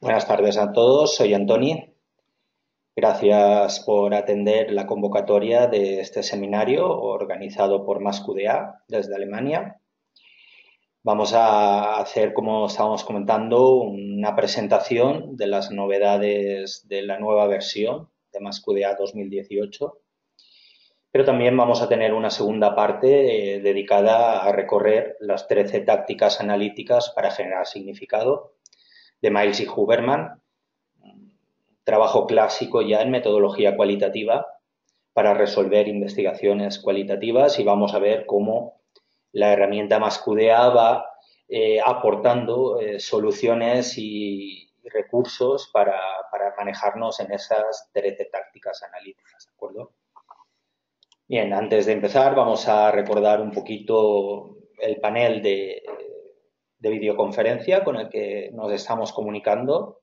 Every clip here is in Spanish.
Buenas tardes a todos, soy Antoni. Gracias por atender la convocatoria de este seminario organizado por MassQDA desde Alemania. Vamos a hacer, como estábamos comentando, una presentación de las novedades de la nueva versión de MassQDA 2018, pero también vamos a tener una segunda parte dedicada a recorrer las 13 tácticas analíticas para generar significado de Miles y Huberman, trabajo clásico ya en metodología cualitativa para resolver investigaciones cualitativas, y vamos a ver cómo la herramienta MassQDA va aportando soluciones y recursos para manejarnos en esas 13 tácticas analíticas, ¿de acuerdo? Bien, antes de empezar vamos a recordar un poquito el panel de videoconferencia con el que nos estamos comunicando.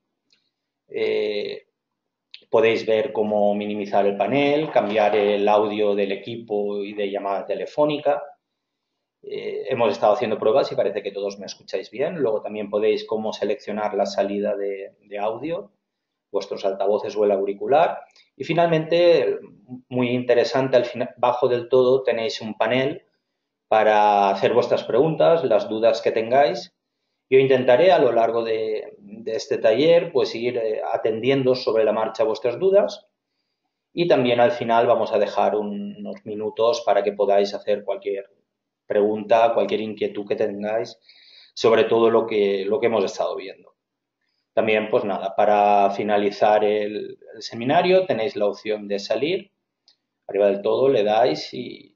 Podéis ver cómo minimizar el panel, cambiar el audio del equipo y de llamada telefónica. Hemos estado haciendo pruebas y parece que todos me escucháis bien. Luego también podéis cómo seleccionar la salida de audio, vuestros altavoces o el auricular. Y finalmente, muy interesante, al final, bajo del todo tenéis un panel para hacer vuestras preguntas, las dudas que tengáis. Yo intentaré a lo largo de este taller pues ir atendiendo sobre la marcha vuestras dudas, y también al final vamos a dejar unos minutos para que podáis hacer cualquier pregunta, cualquier inquietud que tengáis sobre todo lo que hemos estado viendo. También, pues nada, para finalizar el seminario tenéis la opción de salir. Arriba del todo le dais y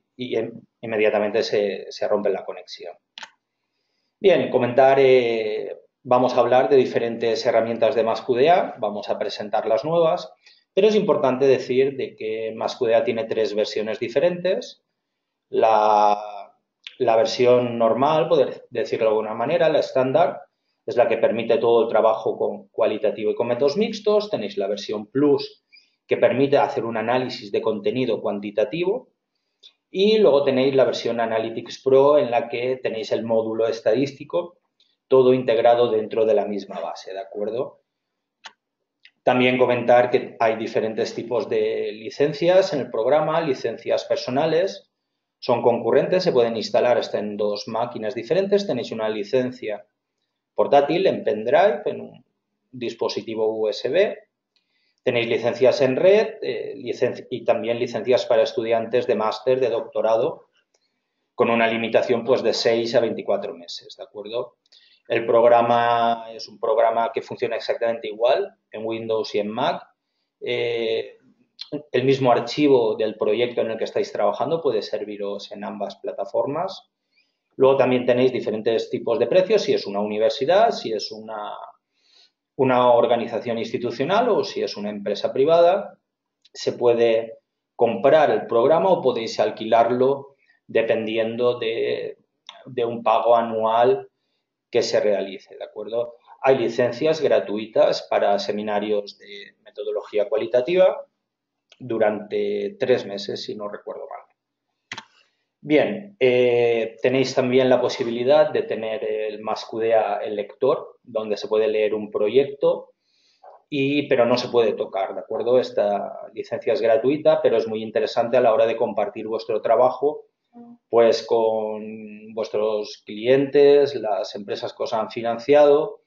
inmediatamente se rompe la conexión. Bien, comentar, vamos a hablar de diferentes herramientas de MassQDA, vamos a presentar las nuevas, pero es importante decir de que MassQDA tiene 3 versiones diferentes. La versión normal, poder decirlo de alguna manera, la estándar, es la que permite todo el trabajo cualitativo y con métodos mixtos. Tenéis la versión Plus, que permite hacer un análisis de contenido cuantitativo. Y luego tenéis la versión Analytics Pro, en la que tenéis el módulo estadístico, todo integrado dentro de la misma base, ¿de acuerdo? También comentar que hay diferentes tipos de licencias en el programa, licencias personales, son concurrentes, se pueden instalar hasta en 2 máquinas diferentes. Tenéis una licencia portátil en pendrive, en un dispositivo USB. Tenéis licencias en red y también licencias para estudiantes de máster, de doctorado, con una limitación pues de 6 a 24 meses, ¿de acuerdo? El programa es un programa que funciona exactamente igual en Windows y en Mac. El mismo archivo del proyecto en el que estáis trabajando puede serviros en ambas plataformas. Luego también tenéis diferentes tipos de precios, si es una universidad, si es una organización institucional o si es una empresa privada. Se puede comprar el programa o podéis alquilarlo dependiendo de un pago anual que se realice, ¿de acuerdo? Hay licencias gratuitas para seminarios de metodología cualitativa durante 3 meses, si no recuerdo mal. Bien, tenéis también la posibilidad de tener el MassQDA, el lector, donde se puede leer un proyecto, pero no se puede tocar, ¿de acuerdo? Esta licencia es gratuita, pero es muy interesante a la hora de compartir vuestro trabajo pues con vuestros clientes, las empresas que os han financiado.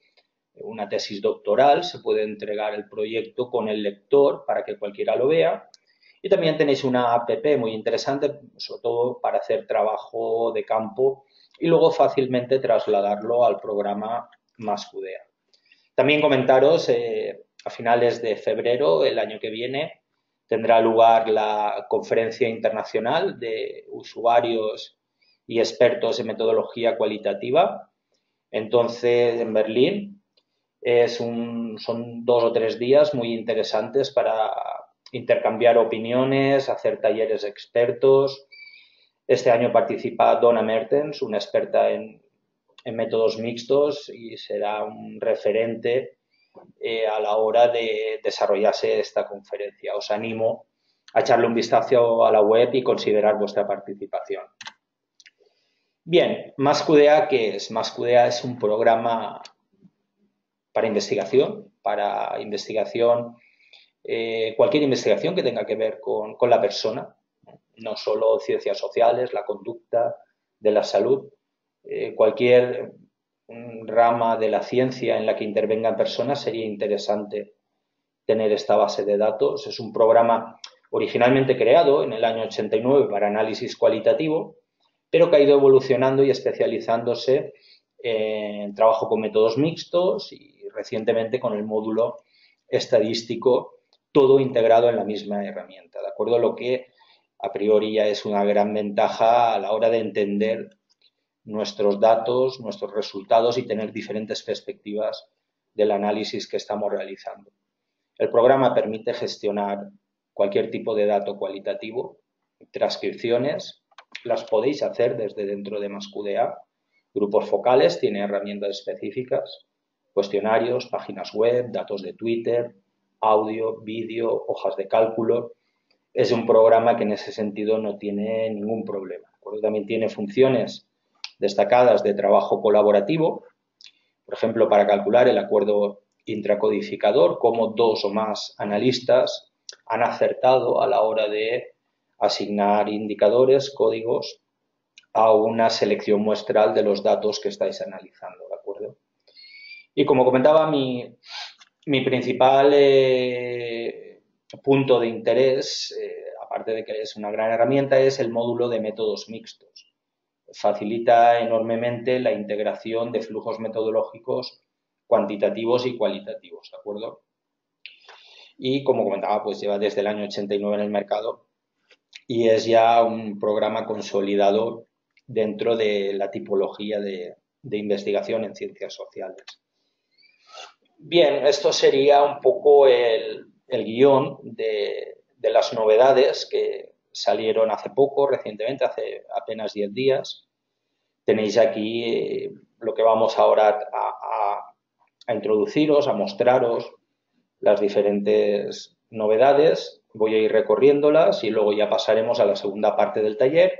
Una tesis doctoral, se puede entregar el proyecto con el lector para que cualquiera lo vea. Y también tenéis una app muy interesante, sobre todo para hacer trabajo de campo y luego fácilmente trasladarlo al programa MassQDA. También comentaros, a finales de febrero, el año que viene, tendrá lugar la Conferencia Internacional de Usuarios y Expertos en Metodología Cualitativa. Entonces, en Berlín, son 2 o 3 días muy interesantes para intercambiar opiniones, hacer talleres expertos. Este año participa Donna Mertens, una experta en métodos mixtos, y será un referente a la hora de desarrollarse esta conferencia. Os animo a echarle un vistazo a la web y considerar vuestra participación. Bien, MassQDA, ¿qué es? MassQDA es un programa para investigación, cualquier investigación que tenga que ver con la persona, no solo ciencias sociales, la conducta, de la salud, cualquier rama de la ciencia en la que intervengan personas sería interesante tener esta base de datos. Es un programa originalmente creado en el año 89 para análisis cualitativo, pero que ha ido evolucionando y especializándose en trabajo con métodos mixtos y recientemente con el módulo estadístico, todo integrado en la misma herramienta, ¿de acuerdo? Lo que a priori ya es una gran ventaja a la hora de entender nuestros datos, nuestros resultados y tener diferentes perspectivas del análisis que estamos realizando. El programa permite gestionar cualquier tipo de dato cualitativo, transcripciones, las podéis hacer desde dentro de MassQDA, grupos focales, tiene herramientas específicas, cuestionarios, páginas web, datos de Twitter, audio, vídeo, hojas de cálculo. Es un programa que en ese sentido no tiene ningún problema. También tiene funciones destacadas de trabajo colaborativo, por ejemplo, para calcular el acuerdo intracodificador, cómo dos o más analistas han acertado a la hora de asignar indicadores, códigos, a una selección muestral de los datos que estáis analizando, ¿de acuerdo? Y como comentaba, mi principal punto de interés, aparte de que es una gran herramienta, es el módulo de métodos mixtos. Facilita enormemente la integración de flujos metodológicos cuantitativos y cualitativos, ¿de acuerdo? Y como comentaba, pues lleva desde el año 89 en el mercado y es ya un programa consolidado dentro de la tipología de investigación en ciencias sociales. Bien, esto sería un poco el guión de las novedades que salieron hace poco, recientemente, hace apenas 10 días. Tenéis aquí lo que vamos ahora a introduciros, a mostraros las diferentes novedades. Voy a ir recorriéndolas y luego ya pasaremos a la segunda parte del taller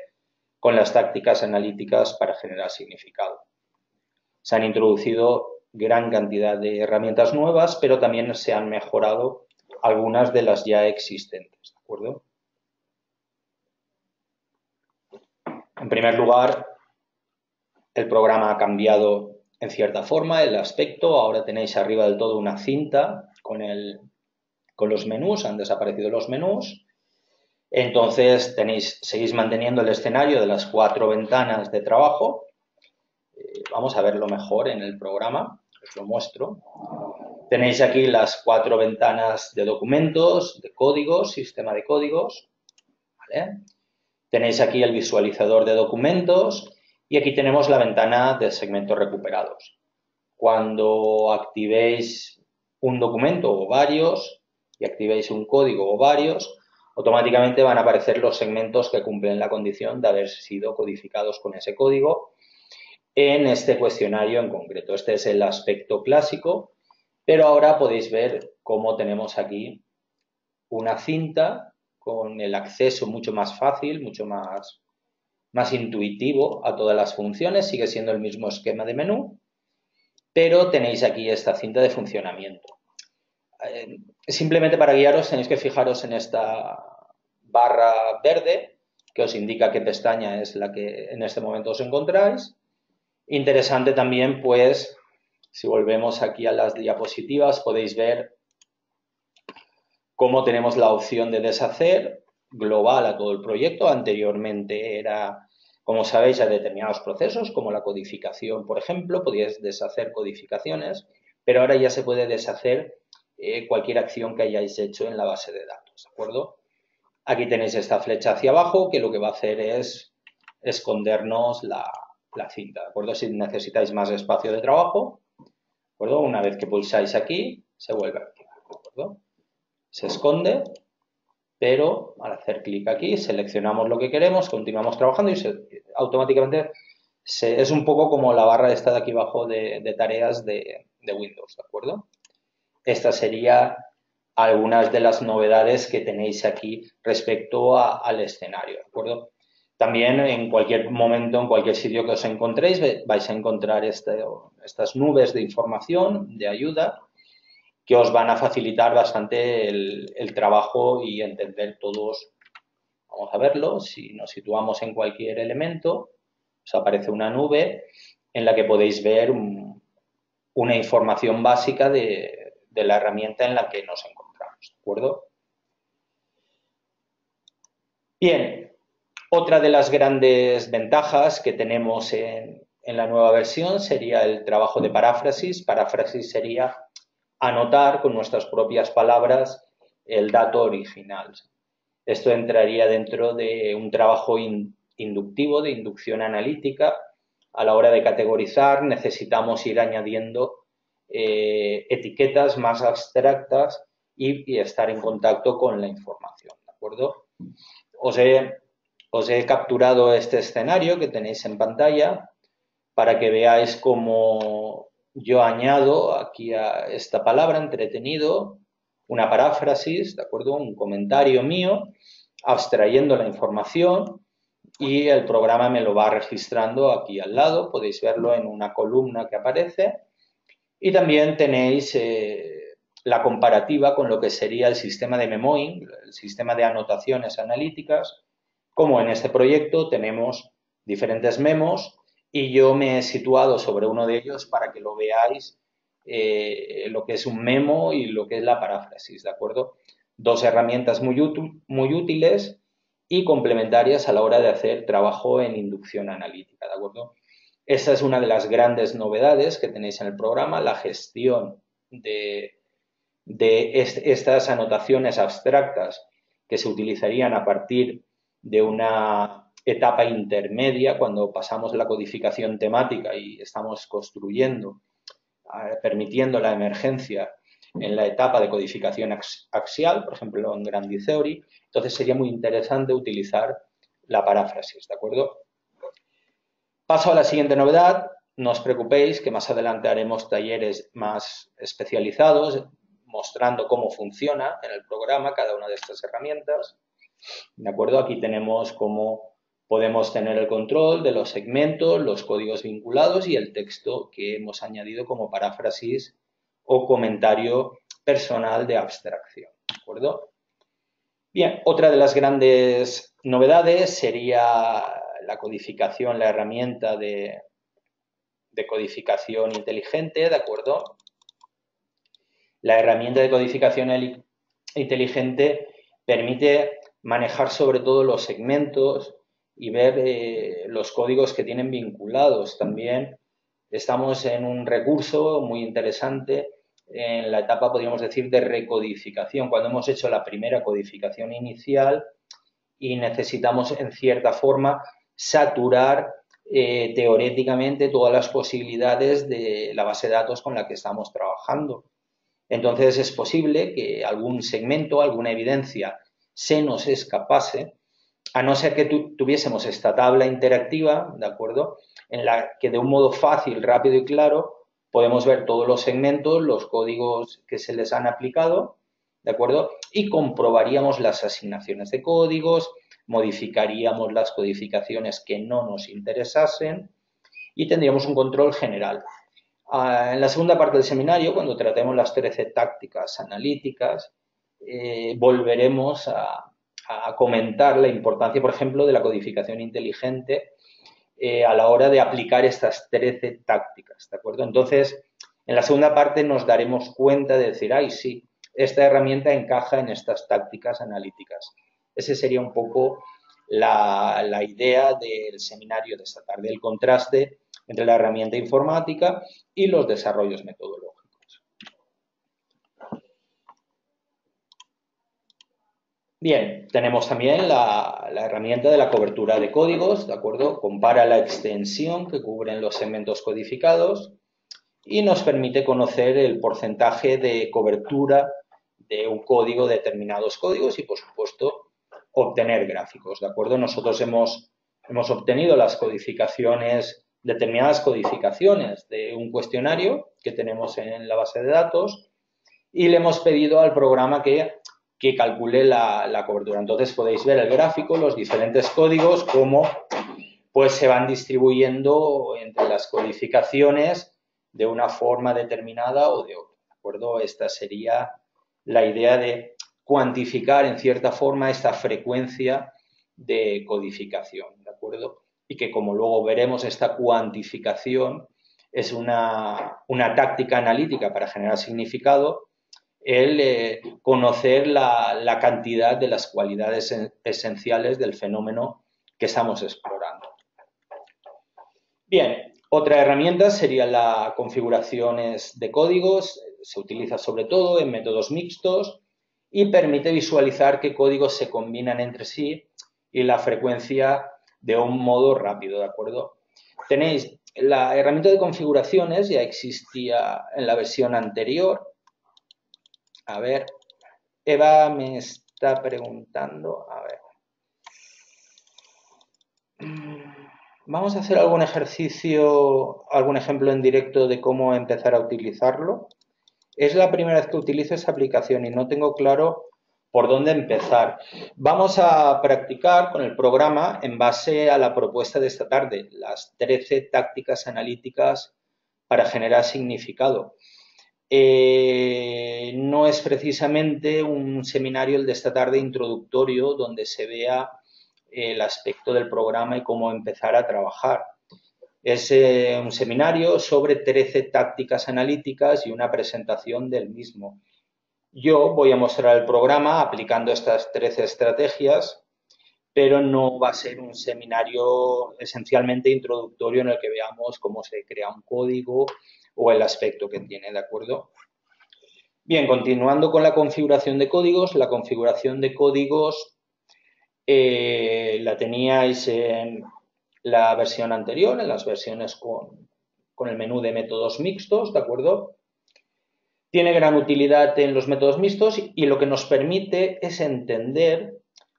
con las tácticas analíticas para generar significado. Se han introducido gran cantidad de herramientas nuevas, pero también se han mejorado algunas de las ya existentes, ¿de acuerdo? En primer lugar, el programa ha cambiado en cierta forma el aspecto. Ahora tenéis arriba del todo una cinta con los menús, han desaparecido los menús. Entonces seguís manteniendo el escenario de las 4 ventanas de trabajo. Vamos a verlo mejor en el programa, os lo muestro. Tenéis aquí las 4 ventanas de documentos, de códigos, sistema de códigos. ¿Vale? Tenéis aquí el visualizador de documentos y aquí tenemos la ventana de segmentos recuperados. Cuando activéis un documento o varios y activéis un código o varios, automáticamente van a aparecer los segmentos que cumplen la condición de haber sido codificados con ese código en este cuestionario en concreto. Este es el aspecto clásico, pero ahora podéis ver cómo tenemos aquí una cinta con el acceso mucho más fácil, mucho más intuitivo a todas las funciones. Sigue siendo el mismo esquema de menú, pero tenéis aquí esta cinta de funcionamiento. Simplemente para guiaros tenéis que fijaros en esta barra verde que os indica qué pestaña es la que en este momento os encontráis. Interesante también, pues, si volvemos aquí a las diapositivas, podéis ver cómo tenemos la opción de deshacer global a todo el proyecto. Anteriormente era, como sabéis, a determinados procesos, como la codificación, por ejemplo, podíais deshacer codificaciones, pero ahora ya se puede deshacer cualquier acción que hayáis hecho en la base de datos, ¿de acuerdo? Aquí tenéis esta flecha hacia abajo que lo que va a hacer es escondernos la cinta, ¿de acuerdo? Si necesitáis más espacio de trabajo, ¿de acuerdo? Una vez que pulsáis aquí, se vuelve a activar, ¿de acuerdo? Se esconde, pero al hacer clic aquí seleccionamos lo que queremos, continuamos trabajando y automáticamente es un poco como la barra esta de aquí abajo de tareas de Windows, ¿de acuerdo? Estas serían algunas de las novedades que tenéis aquí respecto al escenario, ¿de acuerdo? También en cualquier momento, en cualquier sitio que os encontréis, vais a encontrar estas nubes de información, de ayuda, que os van a facilitar bastante el trabajo y entender todos. Vamos a verlo. Si nos situamos en cualquier elemento, os aparece una nube en la que podéis ver una información básica de la herramienta en la que nos encontramos, ¿de acuerdo? Bien, otra de las grandes ventajas que tenemos en la nueva versión sería el trabajo de paráfrasis. Paráfrasis sería anotar con nuestras propias palabras el dato original. Esto entraría dentro de un trabajo inductivo, de inducción analítica. A la hora de categorizar necesitamos ir añadiendo etiquetas más abstractas y estar en contacto con la información, ¿de acuerdo? Os he capturado este escenario que tenéis en pantalla para que veáis cómo yo añado aquí a esta palabra, entretenido, una paráfrasis, ¿de acuerdo? Un comentario mío, abstrayendo la información y el programa me lo va registrando aquí al lado. Podéis verlo en una columna que aparece. Y también tenéis la comparativa con lo que sería el sistema de memoing, el sistema de anotaciones analíticas. Como en este proyecto tenemos diferentes memos y yo me he situado sobre uno de ellos para que lo veáis, lo que es un memo y lo que es la paráfrasis, ¿de acuerdo? Dos herramientas muy útiles y complementarias a la hora de hacer trabajo en inducción analítica, ¿de acuerdo? Esa es una de las grandes novedades que tenéis en el programa, la gestión de estas anotaciones abstractas que se utilizarían a partir de una etapa intermedia cuando pasamos la codificación temática y estamos construyendo, permitiendo la emergencia en la etapa de codificación axial, por ejemplo en Grandi Theory. Entonces sería muy interesante utilizar la paráfrasis, ¿de acuerdo? Paso a la siguiente novedad. No os preocupéis que más adelante haremos talleres más especializados mostrando cómo funciona en el programa cada una de estas herramientas. ¿De acuerdo? Aquí tenemos cómo podemos tener el control de los segmentos, los códigos vinculados y el texto que hemos añadido como paráfrasis o comentario personal de abstracción. ¿De acuerdo? Bien, otra de las grandes novedades sería la codificación, la herramienta de codificación inteligente, ¿de acuerdo? La herramienta de codificación inteligente permite manejar sobre todo los segmentos y ver los códigos que tienen vinculados. También estamos en un recurso muy interesante en la etapa, podríamos decir, de recodificación, cuando hemos hecho la primera codificación inicial y necesitamos, en cierta forma, saturar teóricamente todas las posibilidades de la base de datos con la que estamos trabajando. Entonces, es posible que algún segmento, alguna evidencia se nos escapase, a no ser que tuviésemos esta tabla interactiva, ¿de acuerdo?, en la que de un modo fácil, rápido y claro podemos ver todos los segmentos, los códigos que se les han aplicado, ¿de acuerdo? Y comprobaríamos las asignaciones de códigos, modificaríamos las codificaciones que no nos interesasen y tendríamos un control general. En la segunda parte del seminario, cuando tratemos las 13 tácticas analíticas, volveremos a comentar la importancia, por ejemplo, de la codificación inteligente a la hora de aplicar estas 13 tácticas, ¿de acuerdo? Entonces, en la segunda parte nos daremos cuenta de decir, ay, sí, esta herramienta encaja en estas tácticas analíticas. Esa sería un poco la idea del seminario de esta tarde, el contraste entre la herramienta informática y los desarrollos metodológicos. Bien, tenemos también la herramienta de la cobertura de códigos, ¿de acuerdo? Compara la extensión que cubren los segmentos codificados y nos permite conocer el porcentaje de cobertura de un código, determinados códigos y, por supuesto, obtener gráficos, ¿de acuerdo? Nosotros hemos obtenido las codificaciones, determinadas codificaciones de un cuestionario que tenemos en la base de datos y le hemos pedido al programa que que calcule la cobertura. Entonces podéis ver el gráfico, los diferentes códigos, cómo pues se van distribuyendo entre las codificaciones de una forma determinada o de otra, ¿de acuerdo? Esta sería la idea de cuantificar en cierta forma esta frecuencia de codificación, ¿de acuerdo? Y que, como luego veremos, esta cuantificación es una táctica analítica para generar significado, el conocer la cantidad de las cualidades esenciales del fenómeno que estamos explorando. Bien, otra herramienta sería la configuraciones de códigos. Se utiliza sobre todo en métodos mixtos y permite visualizar qué códigos se combinan entre sí y la frecuencia de un modo rápido, ¿de acuerdo? Tenéis la herramienta de configuraciones, ya existía en la versión anterior. A ver, Eva me está preguntando, a ver. Vamos a hacer algún ejercicio, algún ejemplo en directo de cómo empezar a utilizarlo. Es la primera vez que utilizo esa aplicación y no tengo claro por dónde empezar. Vamos a practicar con el programa en base a la propuesta de esta tarde, las 13 tácticas analíticas para generar significado. No es precisamente un seminario el de esta tarde introductorio donde se vea el aspecto del programa y cómo empezar a trabajar. Es un seminario sobre 13 tácticas analíticas y una presentación del mismo. Yo voy a mostrar el programa aplicando estas 13 estrategias, pero no va a ser un seminario esencialmente introductorio en el que veamos cómo se crea un código o el aspecto que tiene, ¿de acuerdo? Bien, continuando con la configuración de códigos, la configuración de códigos la teníais en la versión anterior, en las versiones con el menú de métodos mixtos, ¿de acuerdo? Tiene gran utilidad en los métodos mixtos y lo que nos permite es entender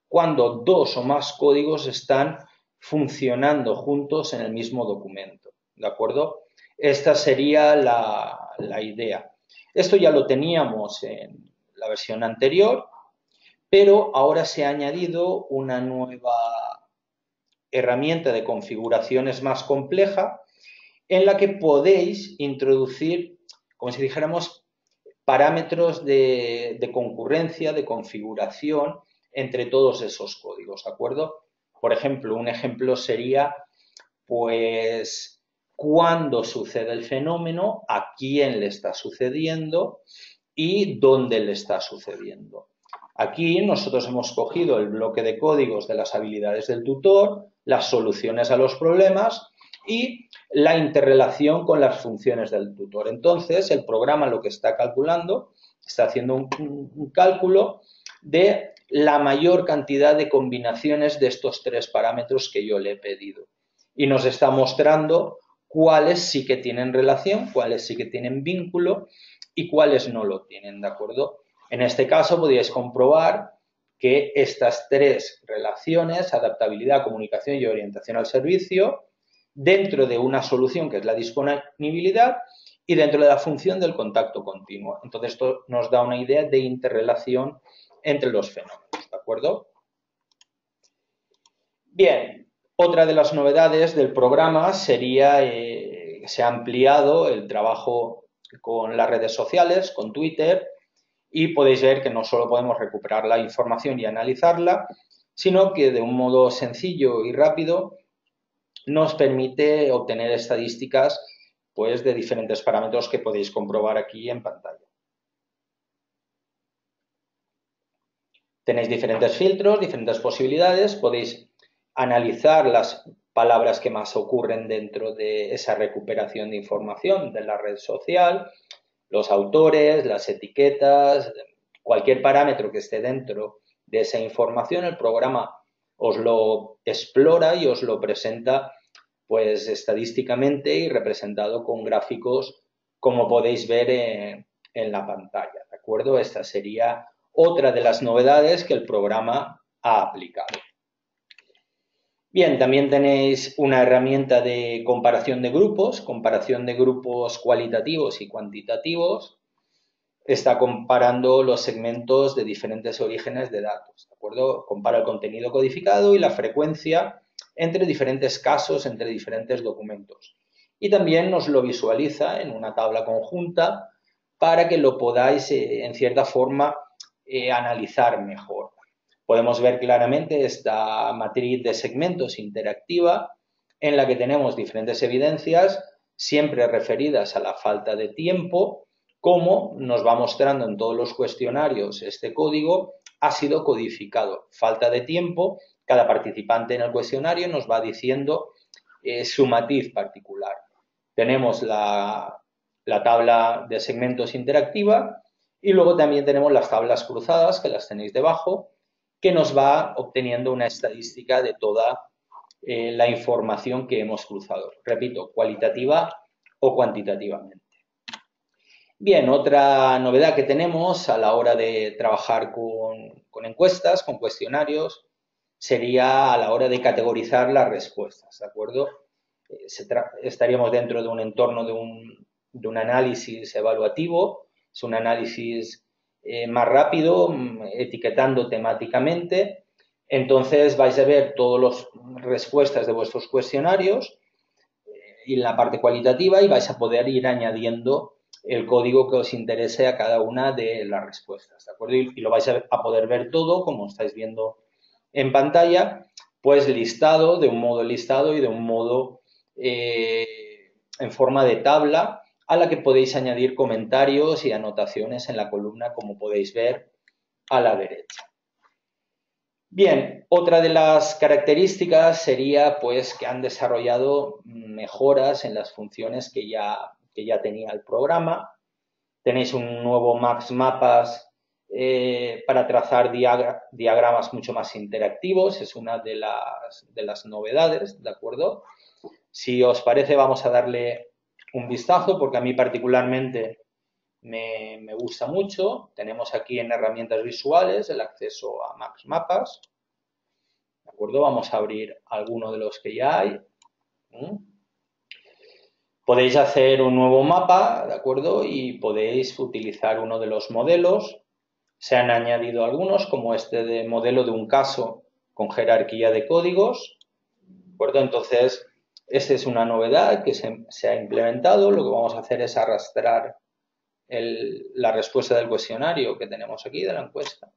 cuando dos o más códigos están funcionando juntos en el mismo documento, ¿de acuerdo? Esta sería la idea. Esto ya lo teníamos en la versión anterior, pero ahora se ha añadido una nueva herramienta de configuraciones más compleja en la que podéis introducir, como si dijéramos, parámetros de concurrencia, de configuración entre todos esos códigos, ¿de acuerdo? Por ejemplo, un ejemplo sería, pues, cuándo sucede el fenómeno, a quién le está sucediendo y dónde le está sucediendo. Aquí nosotros hemos cogido el bloque de códigos de las habilidades del tutor, las soluciones a los problemas y la interrelación con las funciones del tutor. Entonces, el programa lo que está calculando, está haciendo un cálculo de la mayor cantidad de combinaciones de estos tres parámetros que yo le he pedido. Y nos está mostrando cuáles sí que tienen relación, cuáles sí que tienen vínculo y cuáles no lo tienen, ¿de acuerdo? En este caso podríais comprobar que estas tres relaciones, adaptabilidad, comunicación y orientación al servicio, dentro de una solución que es la disponibilidad y dentro de la función del contacto continuo. Entonces, esto nos da una idea de interrelación entre los fenómenos, ¿de acuerdo? Bien, otra de las novedades del programa sería que se ha ampliado el trabajo con las redes sociales, con Twitter, y podéis ver que no solo podemos recuperar la información y analizarla, sino que de un modo sencillo y rápido nos permite obtener estadísticas pues, de diferentes parámetros que podéis comprobar aquí en pantalla. Tenéis diferentes filtros, diferentes posibilidades, podéis analizar las palabras que más ocurren dentro de esa recuperación de información de la red social, los autores, las etiquetas, cualquier parámetro que esté dentro de esa información, el programa os lo explora y os lo presenta pues estadísticamente y representado con gráficos como podéis ver en la pantalla, ¿de acuerdo? Esta sería otra de las novedades que el programa ha aplicado. Bien, también tenéis una herramienta de comparación de grupos cualitativos y cuantitativos. está comparando los segmentos de diferentes orígenes de datos, ¿de acuerdo? Compara el contenido codificado y la frecuencia entre diferentes casos, entre diferentes documentos. Y también nos lo visualiza en una tabla conjunta para que lo podáis, en cierta forma, analizar mejor. Podemos ver claramente esta matriz de segmentos interactiva en la que tenemos diferentes evidencias, siempre referidas a la falta de tiempo, como nos va mostrando en todos los cuestionarios este código ha sido codificado. Falta de tiempo, cada participante en el cuestionario nos va diciendo su matiz particular. Tenemos la tabla de segmentos interactiva y luego también tenemos las tablas cruzadas, que las tenéis debajo, que nos va obteniendo una estadística de toda la información que hemos cruzado. Repito, cualitativa o cuantitativamente. Bien, otra novedad que tenemos a la hora de trabajar con encuestas, con cuestionarios, sería a la hora de categorizar las respuestas, ¿de acuerdo? Estaríamos dentro de un entorno de un análisis evaluativo, es un análisis más rápido, etiquetando temáticamente. Entonces vais a ver todas las respuestas de vuestros cuestionarios y en la parte cualitativa y vais a poder ir añadiendo el código que os interese a cada una de las respuestas, ¿de acuerdo? Y lo vais a poder ver todo, como estáis viendo en pantalla, pues listado, de un modo listado y de un modo en forma de tabla, a la que podéis añadir comentarios y anotaciones en la columna, como podéis ver a la derecha. Bien, otra de las características sería pues que han desarrollado mejoras en las funciones que ya tenía el programa. Tenéis un nuevo Max Mapas para trazar diagramas mucho más interactivos, es una de las novedades, ¿de acuerdo? Si os parece, vamos a darle un vistazo porque a mí particularmente me gusta mucho. Tenemos aquí en herramientas visuales el acceso a Max Mapas. ¿De acuerdo? Vamos a abrir alguno de los que ya hay. Podéis hacer un nuevo mapa, ¿de acuerdo? Y podéis utilizar uno de los modelos. Se han añadido algunos, como este de modelo de un caso con jerarquía de códigos. ¿De acuerdo? Entonces, esta es una novedad que se ha implementado. Lo que vamos a hacer es arrastrar la respuesta del cuestionario que tenemos aquí, de la encuesta.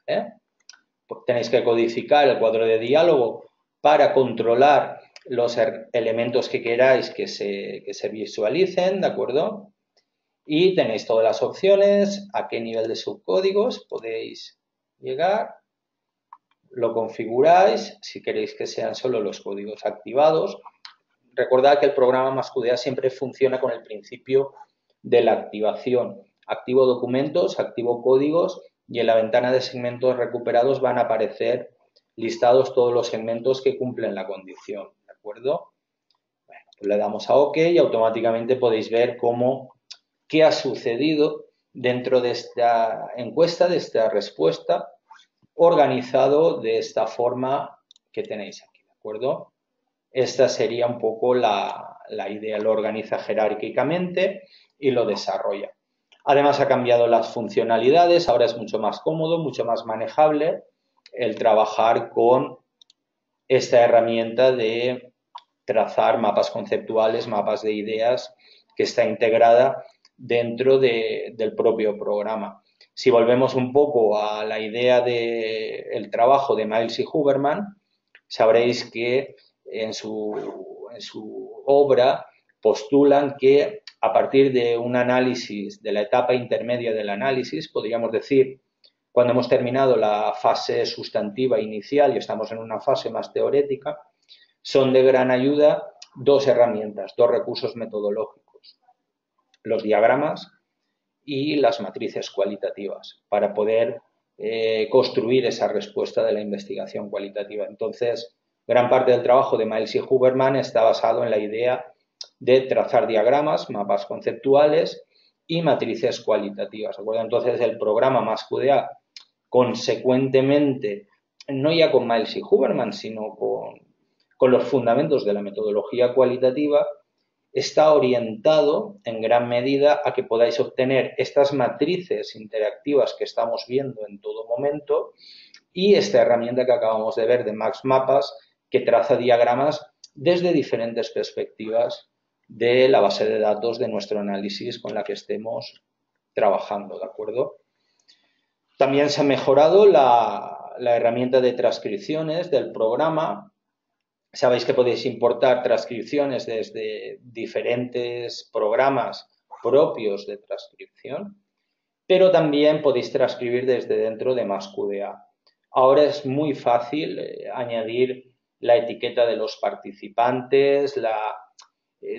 Pues tenéis que codificar el cuadro de diálogo para controlar los elementos que queráis que se visualicen, ¿de acuerdo? Y tenéis todas las opciones, a qué nivel de subcódigos podéis llegar, lo configuráis, si queréis que sean solo los códigos activados. Recordad que el programa MaxQDA siempre funciona con el principio de la activación. Activo documentos, activo códigos y en la ventana de segmentos recuperados van a aparecer listados todos los segmentos que cumplen la condición, ¿de acuerdo? Bueno, pues le damos a OK y automáticamente podéis ver qué ha sucedido dentro de esta encuesta, de esta respuesta, organizado de esta forma que tenéis aquí, ¿de acuerdo? Esta sería un poco la idea, lo organiza jerárquicamente y lo desarrolla. Además ha cambiado las funcionalidades, ahora es mucho más cómodo, mucho más manejable el trabajar con esta herramienta de trazar mapas conceptuales, mapas de ideas que está integrada dentro del propio programa. Si volvemos un poco a la idea del trabajo de Miles y Huberman, sabréis que en su obra postulan que a partir de un análisis, de la etapa intermedia del análisis, podríamos decir, cuando hemos terminado la fase sustantiva inicial y estamos en una fase más teórica, son de gran ayuda dos herramientas, dos recursos metodológicos, los diagramas y las matrices cualitativas, para poder construir esa respuesta de la investigación cualitativa. Entonces, gran parte del trabajo de Miles y Huberman está basado en la idea de trazar diagramas, mapas conceptuales y matrices cualitativas. ¿De acuerdo? Entonces, el programa MaxQDA, consecuentemente, no ya con Miles y Huberman, sino con los fundamentos de la metodología cualitativa, está orientado en gran medida a que podáis obtener estas matrices interactivas que estamos viendo en todo momento y esta herramienta que acabamos de ver de Max Mapas, que traza diagramas desde diferentes perspectivas de la base de datos de nuestro análisis con la que estemos trabajando, ¿de acuerdo? También se ha mejorado la herramienta de transcripciones del programa. Sabéis que podéis importar transcripciones desde diferentes programas propios de transcripción, pero también podéis transcribir desde dentro de MaxQDA. Ahora es muy fácil añadir la etiqueta de los participantes,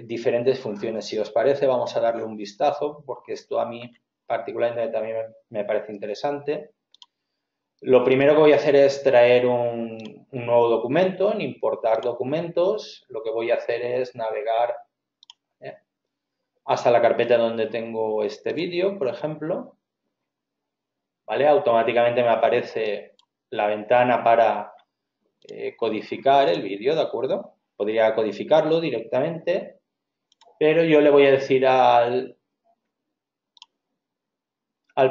diferentes funciones. Si os parece, vamos a darle un vistazo, porque esto a mí particularmente también me parece interesante. Lo primero que voy a hacer es traer un nuevo documento, en importar documentos. Lo que voy a hacer es navegar hasta la carpeta donde tengo este vídeo, por ejemplo. ¿Vale? Automáticamente me aparece la ventana para codificar el vídeo, ¿de acuerdo? Podría codificarlo directamente, pero yo le voy a decir al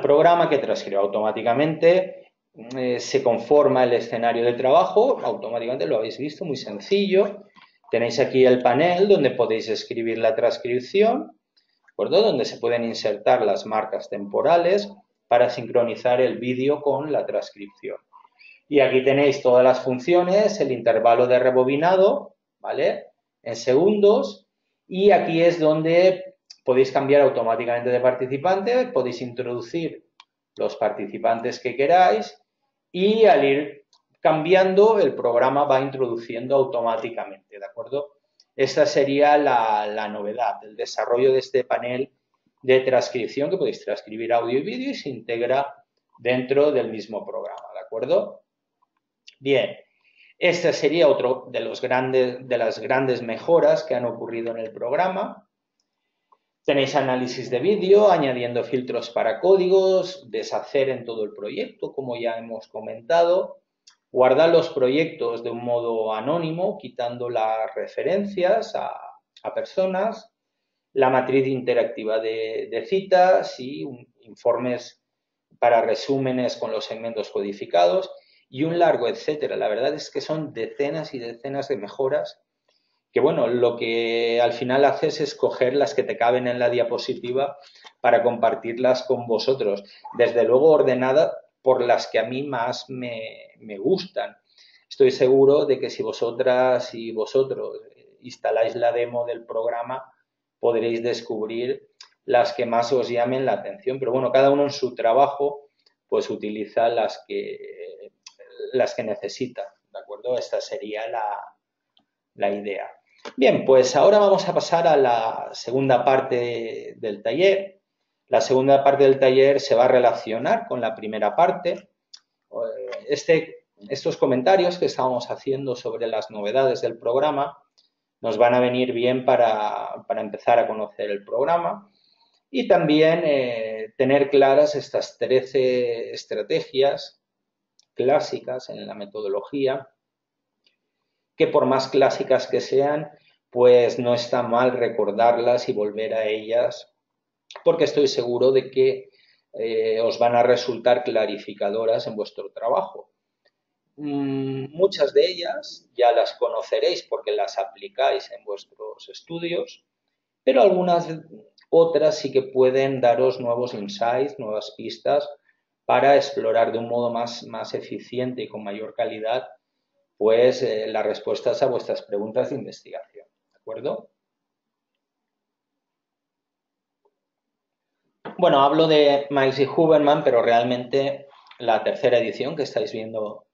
programa que transcriba automáticamente. Se conforma el escenario de trabajo, automáticamente lo habéis visto, muy sencillo. Tenéis aquí el panel donde podéis escribir la transcripción, ¿de acuerdo? Donde se pueden insertar las marcas temporales para sincronizar el vídeo con la transcripción. Y aquí tenéis todas las funciones, el intervalo de rebobinado, ¿vale? En segundos. Y aquí es donde podéis cambiar automáticamente de participante, podéis introducir los participantes que queráis y al ir cambiando el programa va introduciendo automáticamente, ¿de acuerdo? Esta sería la novedad, el desarrollo de este panel de transcripción que podéis transcribir audio y vídeo y se integra dentro del mismo programa, ¿de acuerdo? Bien, este sería otro de las grandes mejoras que han ocurrido en el programa. Tenéis análisis de vídeo, añadiendo filtros para códigos, deshacer en todo el proyecto, como ya hemos comentado, guardar los proyectos de un modo anónimo, quitando las referencias a personas, la matriz interactiva de citas y informes para resúmenes con los segmentos codificados y un largo etcétera. La verdad es que son decenas y decenas de mejoras que, bueno, lo que al final haces es coger las que te caben en la diapositiva para compartirlas con vosotros. Desde luego ordenada por las que a mí más me gustan. Estoy seguro de que si vosotras y vosotros instaláis la demo del programa, podréis descubrir las que más os llamen la atención. Pero bueno, cada uno en su trabajo pues utiliza las que necesita, ¿de acuerdo? Esta sería la idea. Bien, pues ahora vamos a pasar a la segunda parte del taller. La segunda parte del taller se va a relacionar con la primera parte. Estos comentarios que estábamos haciendo sobre las novedades del programa nos van a venir bien para empezar a conocer el programa y también tener claras estas 13 estrategias clásicas en la metodología que por más clásicas que sean, pues no está mal recordarlas y volver a ellas, porque estoy seguro de que os van a resultar clarificadoras en vuestro trabajo. Muchas de ellas ya las conoceréis porque las aplicáis en vuestros estudios, pero algunas otras sí que pueden daros nuevos insights, nuevas pistas para explorar de un modo más eficiente y con mayor calidad pues las respuestas a vuestras preguntas de investigación, ¿de acuerdo? Bueno, hablo de Miles y Huberman, pero realmente la tercera edición que estáis viendo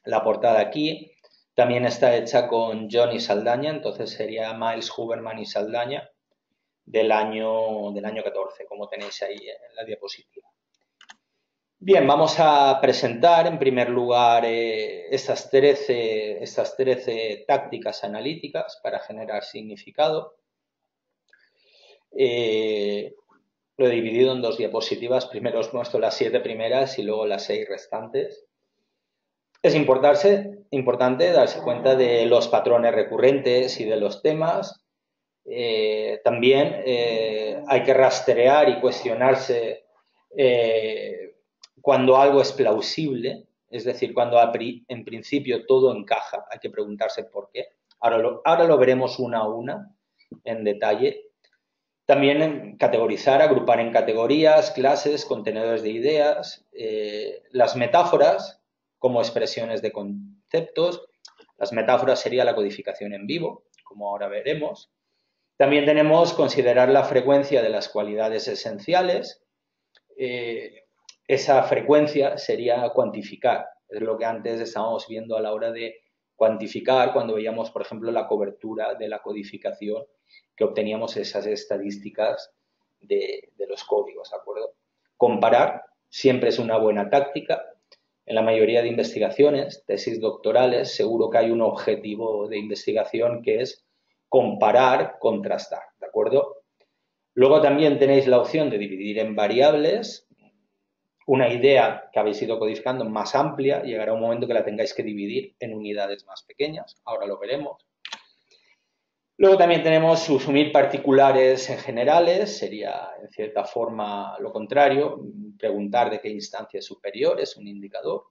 la portada aquí también está hecha con John y Saldaña, entonces sería Miles, Huberman y Saldaña del año 14, como tenéis ahí en la diapositiva. Bien, vamos a presentar en primer lugar estas 13 tácticas analíticas para generar significado. Lo he dividido en dos diapositivas. Primero os muestro las 7 primeras y luego las 6 restantes. Es importante darse cuenta de los patrones recurrentes y de los temas También hay que rastrear y cuestionarse cuando algo es plausible, es decir, cuando en principio todo encaja, hay que preguntarse por qué. Ahora lo veremos una a una en detalle. También categorizar, agrupar en categorías, clases, contenedores de ideas, las metáforas como expresiones de conceptos. Las metáforas sería la codificación en vivo, como ahora veremos. También tenemos considerar la frecuencia de las cualidades esenciales. Esa frecuencia sería cuantificar, es lo que antes estábamos viendo a la hora de cuantificar cuando veíamos, por ejemplo, la cobertura de la codificación, que obteníamos esas estadísticas de los códigos, ¿de acuerdo? Comparar siempre es una buena táctica. En la mayoría de investigaciones, tesis doctorales, seguro que hay un objetivo de investigación que es comparar, contrastar, ¿de acuerdo? Luego también tenéis la opción de dividir en variables. Una idea que habéis ido codificando más amplia, llegará un momento que la tengáis que dividir en unidades más pequeñas, ahora lo veremos. Luego también tenemos subsumir particulares en generales, sería en cierta forma lo contrario, preguntar de qué instancia superior es un indicador.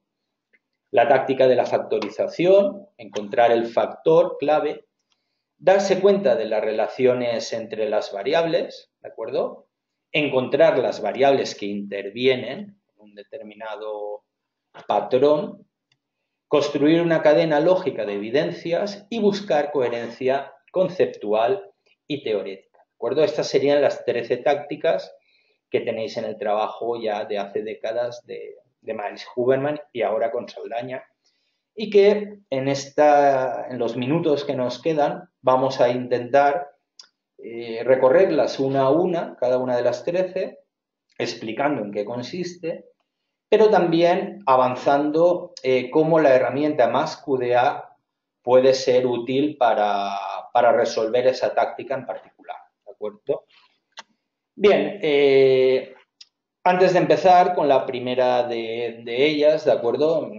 La táctica de la factorización, encontrar el factor clave, darse cuenta de las relaciones entre las variables, ¿de acuerdo? Encontrar las variables que intervienen en un determinado patrón, construir una cadena lógica de evidencias y buscar coherencia conceptual y teórica, ¿de acuerdo? Estas serían las 13 tácticas que tenéis en el trabajo ya de hace décadas de Miles Huberman y ahora con Saldaña, y que en los minutos que nos quedan vamos a intentar recorrerlas una a una, cada una de las 13, explicando en qué consiste, pero también avanzando cómo la herramienta más QDA puede ser útil para resolver esa táctica en particular, ¿de acuerdo? Bien, antes de empezar con la primera de ellas, ¿de acuerdo?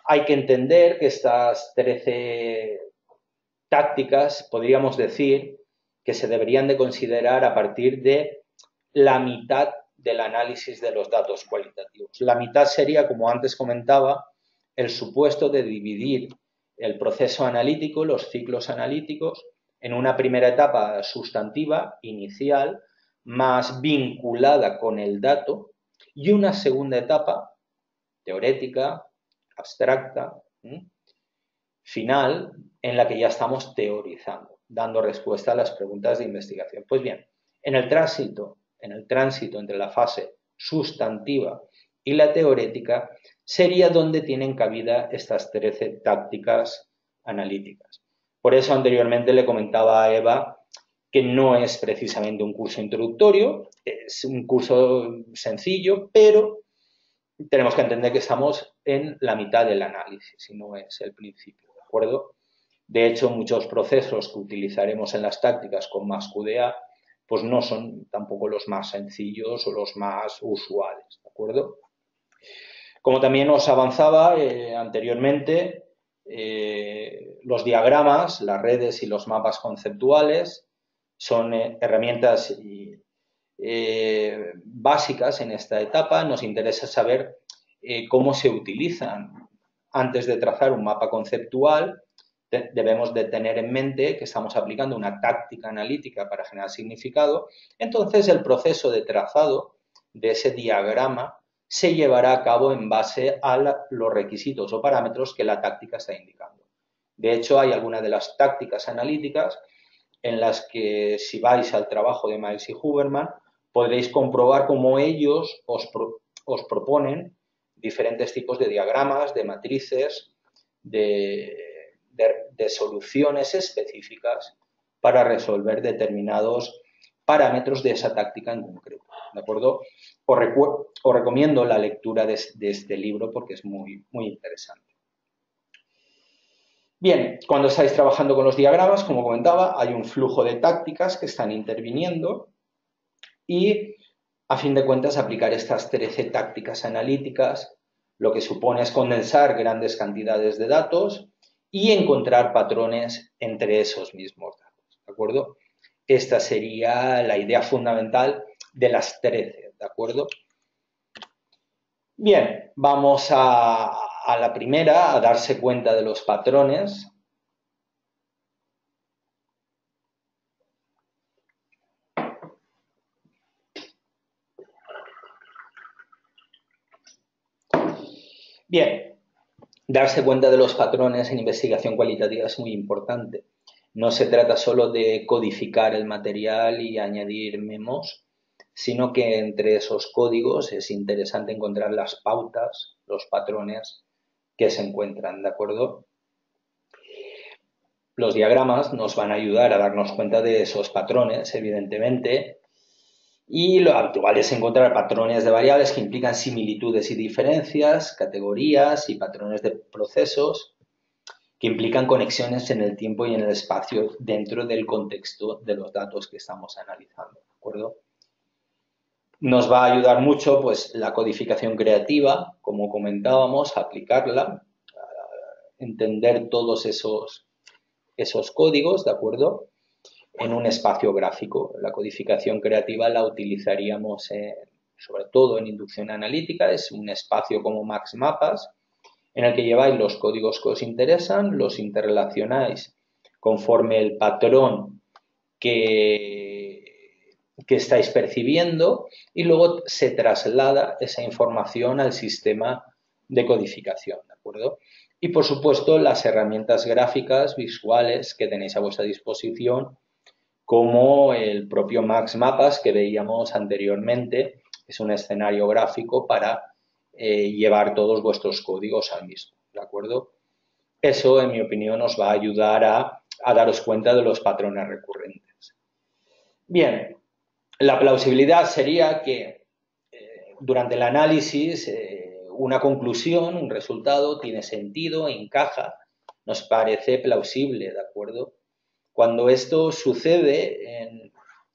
Hay que entender que estas 13 tácticas, podríamos decir, que se deberían de considerar a partir de la mitad del análisis de los datos cualitativos. La mitad sería, como antes comentaba, el supuesto de dividir el proceso analítico, los ciclos analíticos, en una primera etapa sustantiva, inicial, más vinculada con el dato, y una segunda etapa teórica, abstracta, final, en la que ya estamos teorizando, dando respuesta a las preguntas de investigación. Pues bien, en el tránsito entre la fase sustantiva y la teórica, sería donde tienen cabida estas 13 tácticas analíticas. Por eso anteriormente le comentaba a Eva que no es precisamente un curso introductorio, es un curso sencillo, pero tenemos que entender que estamos en la mitad del análisis y no es el principio, ¿de acuerdo? De hecho, muchos procesos que utilizaremos en las tácticas con más QDA, pues no son tampoco los más sencillos o los más usuales, ¿de acuerdo? Como también os avanzaba anteriormente, los diagramas, las redes y los mapas conceptuales son herramientas básicas en esta etapa. Nos interesa saber cómo se utilizan. Antes de trazar un mapa conceptual, debemos de tener en mente que estamos aplicando una táctica analítica para generar significado. Entonces, el proceso de trazado de ese diagrama se llevará a cabo en base a los requisitos o parámetros que la táctica está indicando. De hecho, hay algunas de las tácticas analíticas en las que, si vais al trabajo de Miles y Huberman, podréis comprobar cómo ellos os proponen diferentes tipos de diagramas, de matrices, de soluciones específicas para resolver determinados parámetros de esa táctica en concreto, ¿de acuerdo? Os recomiendo la lectura de este libro porque es muy, muy interesante. Bien, cuando estáis trabajando con los diagramas, como comentaba, hay un flujo de tácticas que están interviniendo y, a fin de cuentas, aplicar estas 13 tácticas analíticas lo que supone es condensar grandes cantidades de datos y encontrar patrones entre esos mismos datos. acuerdo? Esta sería la idea fundamental de las 13, ¿de acuerdo? Bien, vamos a la primera, a darse cuenta de los patrones. Bien, darse cuenta de los patrones en investigación cualitativa es muy importante. No se trata solo de codificar el material y añadir memos, sino que entre esos códigos es interesante encontrar las pautas, los patrones que se encuentran, ¿de acuerdo? Los diagramas nos van a ayudar a darnos cuenta de esos patrones, evidentemente, y lo habitual es encontrar patrones de variables que implican similitudes y diferencias, categorías y patrones de procesos que implican conexiones en el tiempo y en el espacio dentro del contexto de los datos que estamos analizando, ¿de acuerdo? Nos va a ayudar mucho pues, la codificación creativa, como comentábamos, aplicarla, entender todos esos códigos, ¿de acuerdo? En un espacio gráfico. La codificación creativa la utilizaríamos sobre todo en inducción analítica, es un espacio como MaxMapas, en el que lleváis los códigos que os interesan, los interrelacionáis conforme el patrón que estáis percibiendo y luego se traslada esa información al sistema de codificación, ¿de acuerdo? Y por supuesto las herramientas gráficas, visuales que tenéis a vuestra disposición, como el propio MaxMapas que veíamos anteriormente, es un escenario gráfico para llevar todos vuestros códigos al mismo, ¿de acuerdo? Eso, en mi opinión, os va a ayudar a daros cuenta de los patrones recurrentes. Bien, la plausibilidad sería que durante el análisis una conclusión, un resultado tiene sentido, encaja, nos parece plausible, ¿de acuerdo? Cuando esto sucede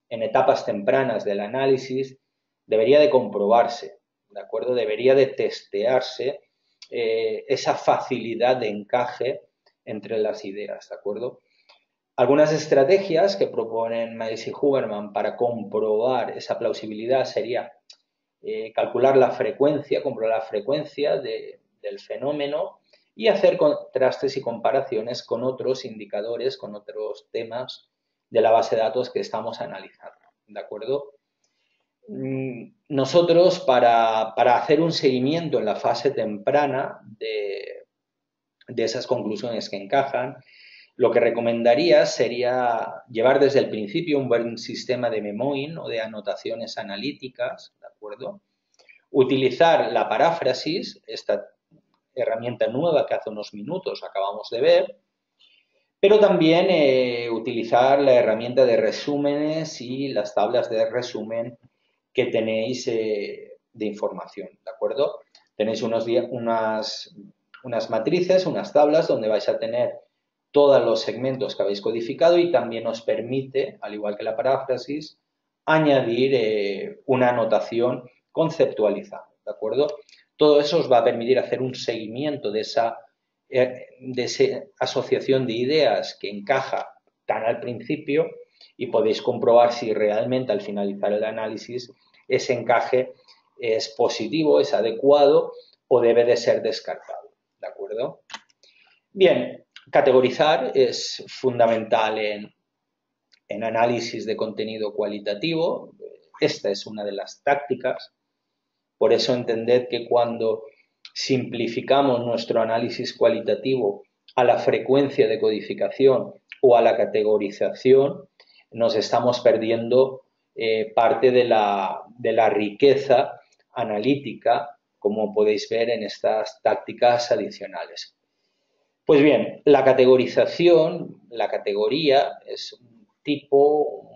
en etapas tempranas del análisis, debería de comprobarse, ¿de acuerdo? Debería de testearse esa facilidad de encaje entre las ideas, ¿de acuerdo? Algunas estrategias que proponen Miles y Huberman para comprobar esa plausibilidad sería calcular la frecuencia, comprobar la frecuencia del fenómeno y hacer contrastes y comparaciones con otros indicadores, con otros temas de la base de datos que estamos analizando, ¿de acuerdo? Nosotros, para hacer un seguimiento en la fase temprana de esas conclusiones que encajan, lo que recomendaría sería llevar desde el principio un buen sistema de memoing o de anotaciones analíticas, ¿de acuerdo? Utilizar la paráfrasis, esta herramienta nueva que hace unos minutos acabamos de ver, pero también utilizar la herramienta de resúmenes y las tablas de resumen que tenéis de información, ¿de acuerdo? Tenéis unas matrices, unas tablas donde vais a tener todos los segmentos que habéis codificado y también os permite, al igual que la paráfrasis, añadir una anotación conceptualizada, ¿de acuerdo? Todo eso os va a permitir hacer un seguimiento de esa asociación de ideas que encaja tan al principio y podéis comprobar si realmente al finalizar el análisis ese encaje es positivo, es adecuado o debe de ser descartado, ¿de acuerdo? Bien, categorizar es fundamental en análisis de contenido cualitativo. Esta es una de las tácticas. Por eso entended que cuando simplificamos nuestro análisis cualitativo a la frecuencia de codificación o a la categorización, nos estamos perdiendo parte de la riqueza analítica, como podéis ver en estas tácticas adicionales. Pues bien, la categorización, la categoría es un tipo,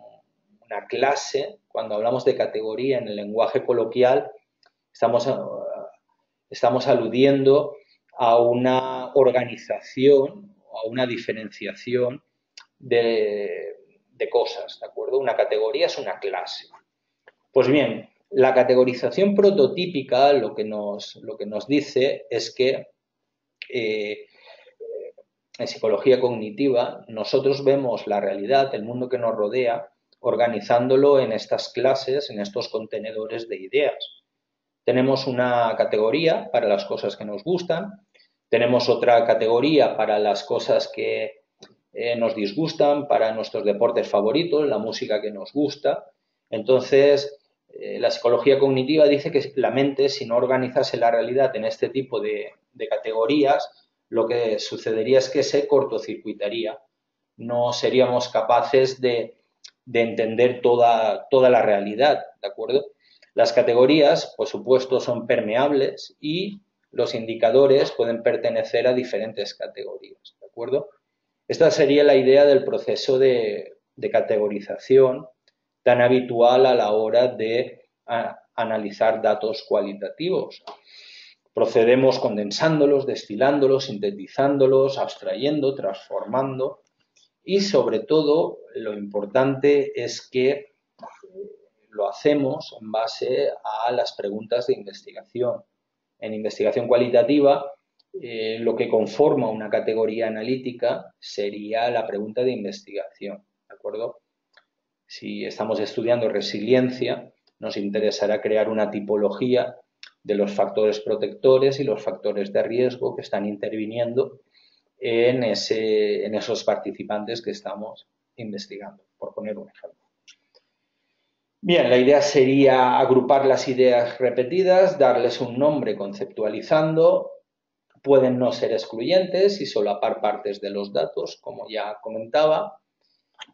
una clase. Cuando hablamos de categoría en el lenguaje coloquial, estamos aludiendo a una organización, a una diferenciación de cosas, ¿de acuerdo? Una categoría es una clase. Pues bien, la categorización prototípica lo que nos dice es que en psicología cognitiva, nosotros vemos la realidad, el mundo que nos rodea, organizándolo en estas clases, en estos contenedores de ideas. Tenemos una categoría para las cosas que nos gustan, tenemos otra categoría para las cosas que nos disgustan, para nuestros deportes favoritos, la música que nos gusta. Entonces, la psicología cognitiva dice que la mente, si no organizase la realidad en este tipo de categorías, lo que sucedería es que se cortocircuitaría. No seríamos capaces de entender toda la realidad, ¿de acuerdo? Las categorías, por supuesto, son permeables y los indicadores pueden pertenecer a diferentes categorías, ¿de acuerdo? Esta sería la idea del proceso de categorización tan habitual a la hora de analizar datos cualitativos. Procedemos condensándolos, destilándolos, sintetizándolos, abstrayendo, transformando y, sobre todo, lo importante es que lo hacemos en base a las preguntas de investigación. En investigación cualitativa, lo que conforma una categoría analítica sería la pregunta de investigación, ¿de acuerdo? Si estamos estudiando resiliencia, nos interesará crear una tipología de los factores protectores y los factores de riesgo que están interviniendo en esos participantes que estamos investigando, por poner un ejemplo. Bien, la idea sería agrupar las ideas repetidas, darles un nombre conceptualizando, pueden no ser excluyentes y solapar partes de los datos, como ya comentaba,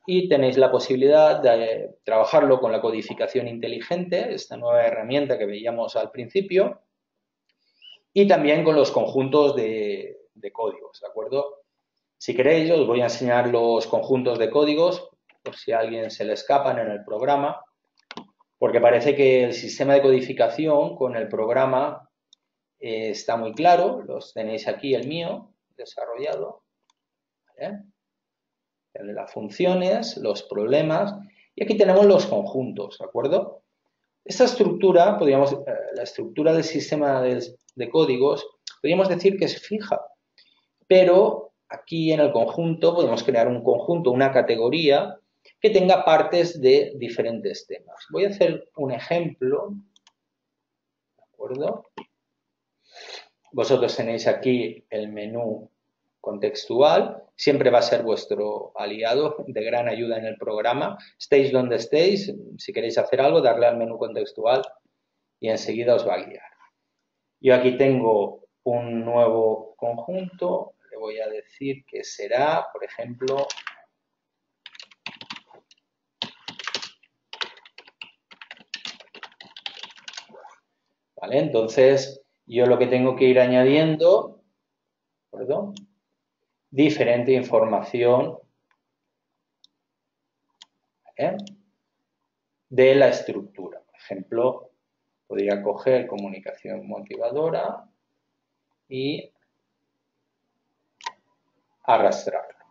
y tenéis la posibilidad de trabajarlo con la codificación inteligente, esta nueva herramienta que veíamos al principio, y también con los conjuntos de códigos, ¿de acuerdo? Si queréis, os voy a enseñar los conjuntos de códigos, por si a alguien se le escapan en el programa, porque parece que el sistema de codificación con el programa está muy claro. Los tenéis aquí, el mío, desarrollado. ¿Vale? Las funciones, los problemas, y aquí tenemos los conjuntos, ¿de acuerdo? Esta estructura, la estructura del sistema de códigos, podríamos decir que es fija, pero aquí en el conjunto podemos crear un conjunto, una categoría que tenga partes de diferentes temas. Voy a hacer un ejemplo, ¿de acuerdo? Vosotros tenéis aquí el menú contextual, siempre va a ser vuestro aliado de gran ayuda en el programa. Estéis donde estéis, si queréis hacer algo, darle al menú contextual y enseguida os va a guiar. Yo aquí tengo un nuevo conjunto, le voy a decir que será, por ejemplo, ¿vale? Entonces, yo lo que tengo que ir añadiendo, perdón, diferente información, ¿vale? De la estructura. Por ejemplo, podría coger comunicación motivadora y arrastrarlo.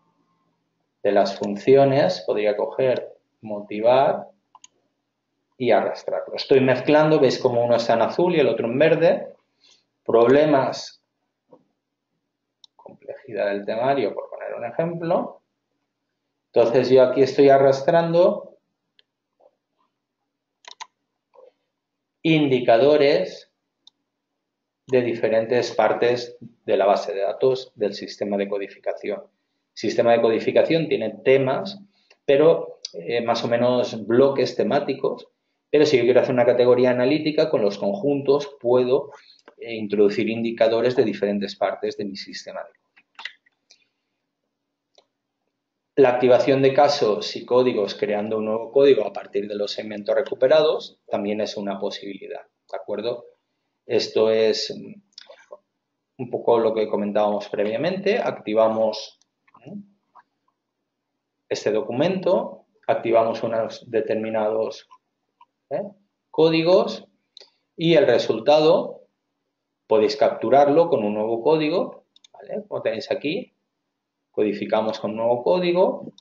De las funciones podría coger motivar y arrastrarlo. Estoy mezclando, veis como uno está en azul y el otro en verde. Problemas, complejidad del temario, por poner un ejemplo. Entonces yo aquí estoy arrastrando indicadores de diferentes partes de la base de datos del sistema de codificación. El sistema de codificación tiene temas, pero más o menos bloques temáticos, pero si yo quiero hacer una categoría analítica, con los conjuntos puedo introducir indicadores de diferentes partes de mi sistema de códigos. La activación de casos y códigos creando un nuevo código a partir de los segmentos recuperados también es una posibilidad, ¿de acuerdo? Esto es un poco lo que comentábamos previamente. Activamos este documento, activamos unos determinados códigos y el resultado podéis capturarlo con un nuevo código, ¿vale? Como tenéis aquí, codificamos con un nuevo código.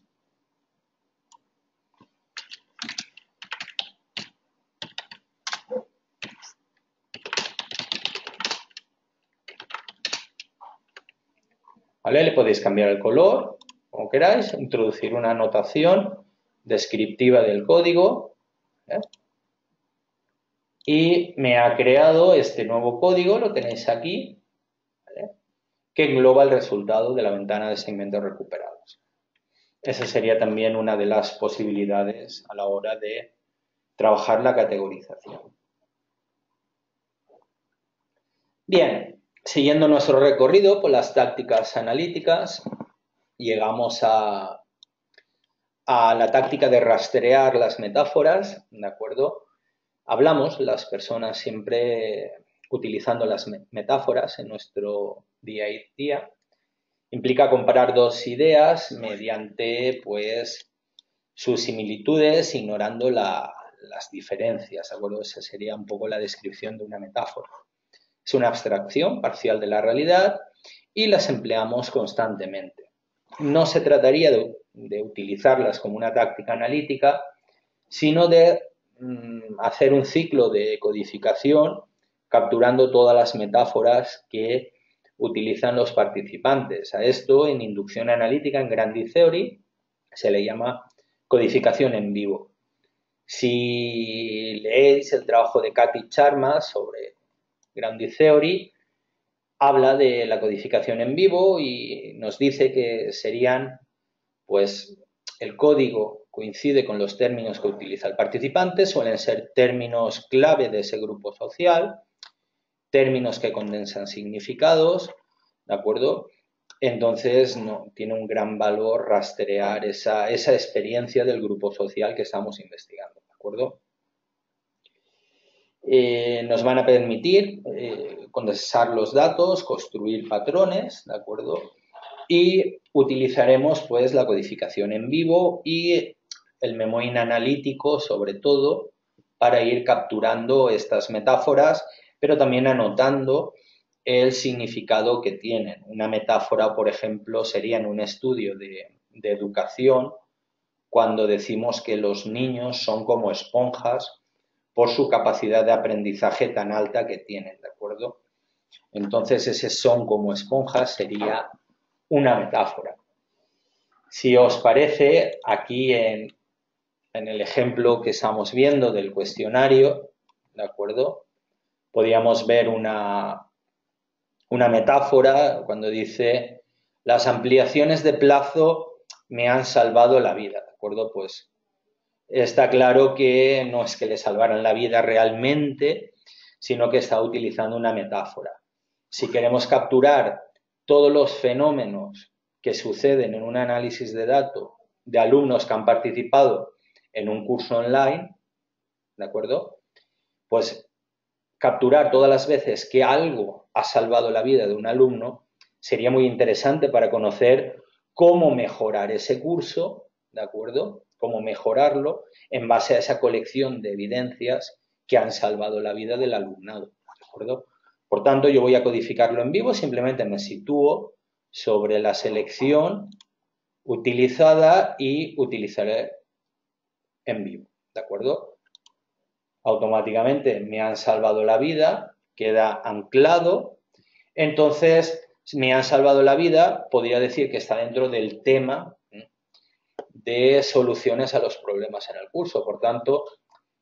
¿vale? Le podéis cambiar el color, como queráis, introducir una anotación descriptiva del código, ¿eh? Y me ha creado este nuevo código, lo tenéis aquí, ¿vale? Que engloba el resultado de la ventana de segmentos recuperados. Esa sería también una de las posibilidades a la hora de trabajar la categorización. Bien, siguiendo nuestro recorrido por las tácticas analíticas, llegamos a la táctica de rastrear las metáforas, ¿de acuerdo? Hablamos, las personas siempre utilizando las metáforas en nuestro día a día. Implica comparar dos ideas mediante, pues, sus similitudes, ignorando las diferencias, ¿de acuerdo? Esa sería un poco la descripción de una metáfora. Es una abstracción parcial de la realidad y las empleamos constantemente. No se trataría de utilizarlas como una táctica analítica, sino de hacer un ciclo de codificación capturando todas las metáforas que utilizan los participantes. A esto, en inducción analítica, en Grand Theory, se le llama codificación en vivo. Si leéis el trabajo de Kathy Sharma sobre Grand Theory, habla de la codificación en vivo y nos dice que serían, pues, el código coincide con los términos que utiliza el participante, suelen ser términos clave de ese grupo social, términos que condensan significados, ¿de acuerdo? Entonces, no, tiene un gran valor rastrear esa experiencia del grupo social que estamos investigando, ¿de acuerdo? Nos van a permitir condensar los datos, construir patrones, ¿de acuerdo? Y utilizaremos, pues, la codificación en vivo y el memoin analítico, sobre todo, para ir capturando estas metáforas, pero también anotando el significado que tienen. Una metáfora, por ejemplo, sería en un estudio de educación, cuando decimos que los niños son como esponjas por su capacidad de aprendizaje tan alta que tienen, ¿de acuerdo? Entonces, ese son como esponjas sería una metáfora. Si os parece, aquí en el ejemplo que estamos viendo del cuestionario, ¿de acuerdo? Podríamos ver una metáfora cuando dice: las ampliaciones de plazo me han salvado la vida, ¿de acuerdo? Pues está claro que no es que le salvaran la vida realmente, sino que está utilizando una metáfora. Si queremos capturar todos los fenómenos que suceden en un análisis de datos de alumnos que han participado en un curso online, ¿de acuerdo? Pues capturar todas las veces que algo ha salvado la vida de un alumno sería muy interesante para conocer cómo mejorar ese curso, ¿de acuerdo? Cómo mejorarlo en base a esa colección de evidencias que han salvado la vida del alumnado, ¿de acuerdo? Por tanto, yo voy a codificarlo en vivo, simplemente me sitúo sobre la selección utilizada y utilizaré en vivo, ¿de acuerdo? Automáticamente me han salvado la vida, queda anclado. Entonces, me han salvado la vida, podría decir que está dentro del tema de soluciones a los problemas en el curso. Por tanto,